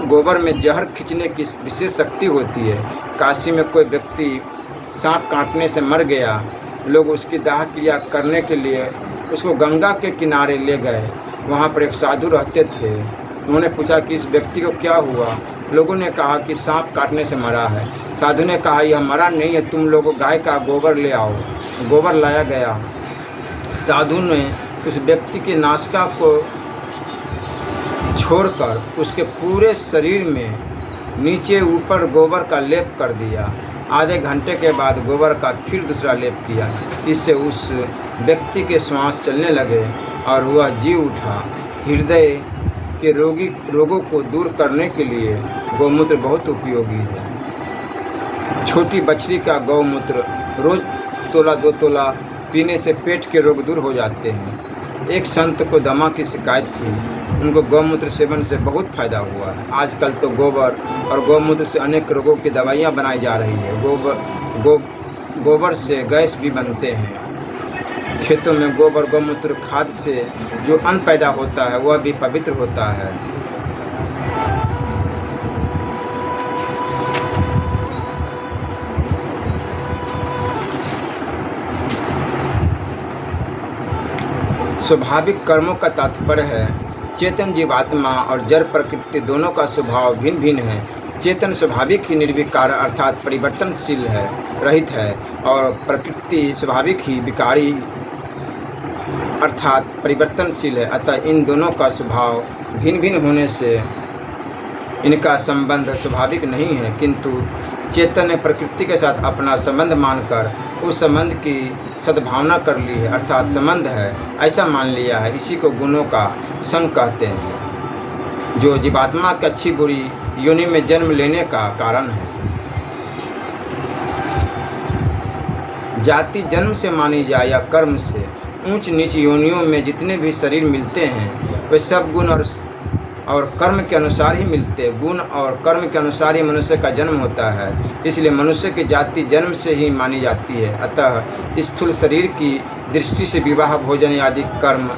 गोबर में जहर खींचने की विशेष शक्ति होती है। काशी में कोई व्यक्ति सांप काटने से मर गया। लोग उसकी दाह क्रिया करने के लिए उसको गंगा के किनारे ले गए। वहाँ पर एक साधु रहते थे। उन्होंने पूछा कि इस व्यक्ति को क्या हुआ। लोगों ने कहा कि सांप काटने से मरा है। साधु ने कहा यह मरा नहीं है, तुम लोग गाय का गोबर ले आओ। गोबर लाया गया। साधु ने उस व्यक्ति की नासिका को छोड़कर उसके पूरे शरीर में नीचे ऊपर गोबर का लेप कर दिया। आधे घंटे के बाद गोबर का फिर दूसरा लेप किया। इससे उस व्यक्ति के श्वास चलने लगे और वह जी उठा। हृदय के रोगों को दूर करने के लिए गौमूत्र बहुत उपयोगी है। छोटी बछड़ी का गौमूत्र रोज तोला 2 तोला पीने से पेट के रोग दूर हो जाते हैं। एक संत को दमा की शिकायत थी। उनको गौमूत्र सेवन से बहुत फायदा हुआ है। आजकल तो गोबर और गौमूत्र से अनेक रोगों की दवाइयाँ बनाई जा रही है। गोबर से गैस भी बनते हैं। खेतों में गोबर गौमूत्र खाद से जो अन्न पैदा होता है वह भी पवित्र होता है। स्वाभाविक कर्मों का तात्पर्य है चेतन जीवात्मा और जड़ प्रकृति दोनों का स्वभाव भिन्न भिन्न है। चेतन स्वाभाविक ही निर्विकार अर्थात परिवर्तनशील है, रहित है, और प्रकृति स्वाभाविक ही विकारी अर्थात परिवर्तनशील है। अतः इन दोनों का स्वभाव भिन्न भिन्न होने से इनका संबंध स्वाभाविक नहीं है, किंतु चेतन ने प्रकृति के साथ अपना संबंध मानकर उस संबंध की सद्भावना कर ली है, अर्थात संबंध है ऐसा मान लिया है। इसी को गुणों का संग कहते हैं, जो जीवात्मा की अच्छी बुरी योनि में जन्म लेने का कारण है। जाति जन्म से मानी जाए या कर्म से, ऊंच नीच योनियों में जितने भी शरीर मिलते हैं वे सब गुण और कर्म के अनुसार ही मिलते हैं। गुण और कर्म के अनुसार ही मनुष्य का जन्म होता है। इसलिए मनुष्य की जाति जन्म से ही मानी जाती है। अतः स्थूल शरीर की दृष्टि से विवाह भोजन आदि कर्म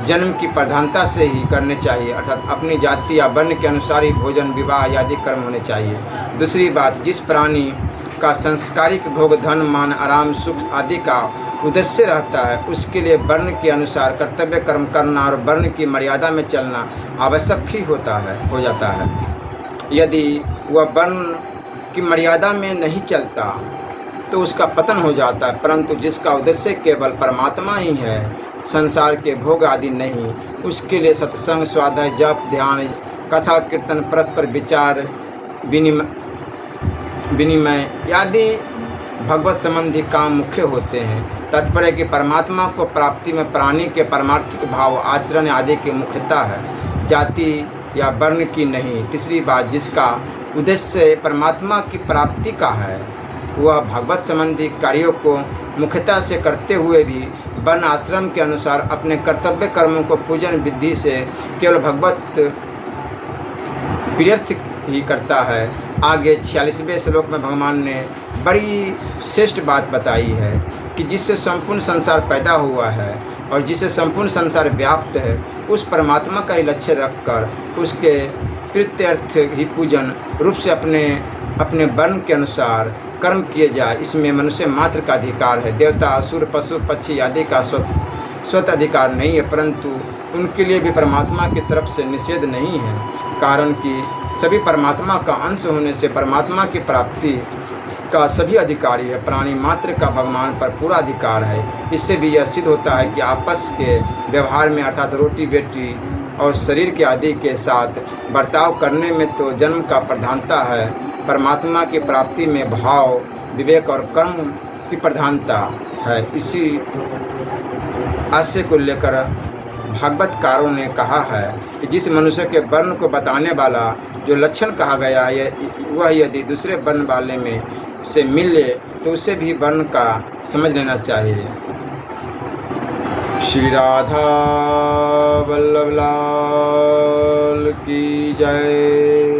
जन्म की प्रधानता से ही करने चाहिए, अर्थात अपनी जाति या वर्ण के अनुसार ही भोजन विवाह आदि कर्म होने चाहिए। दूसरी बात, जिस प्राणी का संस्कारिक भोग धन मान आराम सुख आदि का उद्देश्य रहता है उसके लिए वर्ण के अनुसार कर्तव्य कर्म करना और वर्ण की मर्यादा में चलना आवश्यक ही हो जाता है। यदि वह वर्ण की मर्यादा में नहीं चलता तो उसका पतन हो जाता है। परंतु जिसका उद्देश्य केवल परमात्मा ही है, संसार के भोग आदि नहीं, उसके लिए सत्संग स्वाध्याय जप ध्यान कथा कीर्तन परस्पर विचार विनिमय आदि भगवत संबंधी काम मुख्य होते हैं। तात्पर्य कि परमात्मा को प्राप्ति में प्राणी के परमार्थिक भाव आचरण आदि की मुख्यता है, जाति या वर्ण की नहीं। तीसरी बात, जिसका उद्देश्य परमात्मा की प्राप्ति का है वह भगवत संबंधी कार्यों को मुख्यता से करते हुए भी वर्ण आश्रम के अनुसार अपने कर्तव्य कर्मों को पूजन विधि से केवल भगवत प्रियर्थ ही करता है। आगे 46वें श्लोक में भगवान ने बड़ी श्रेष्ठ बात बताई है कि जिससे संपूर्ण संसार पैदा हुआ है और जिससे संपूर्ण संसार व्याप्त है, उस परमात्मा का ही लक्ष्य रखकर उसके प्रीत्यर्थ ही पूजन रूप से अपने वर्ण के तरह कर्म किए जाए। इसमें मनुष्य मात्र का अधिकार है। देवता असुर पशु पक्षी आदि का स्वतः अधिकार नहीं है, परंतु उनके लिए भी परमात्मा की तरफ से निषेध नहीं है, कारण कि सभी परमात्मा का अंश होने से परमात्मा की प्राप्ति का सभी अधिकारी है। प्राणी मात्र का भगवान पर पूरा अधिकार है। इससे भी यह सिद्ध होता है कि आपस के व्यवहार में अर्थात रोटी बेटी और शरीर के आदि के साथ बर्ताव करने में तो जन्म का प्रधानता है, परमात्मा की प्राप्ति में भाव विवेक और कर्म की प्रधानता है। इसी आशय को लेकर भागवतकारों ने कहा है कि जिस मनुष्य के वर्ण को बताने वाला जो लक्षण कहा गया है वह यदि दूसरे वर्ण वाले में से मिले तो उसे भी वर्ण का समझ लेना चाहिए। श्री राधा वल्लभ लाल की जय।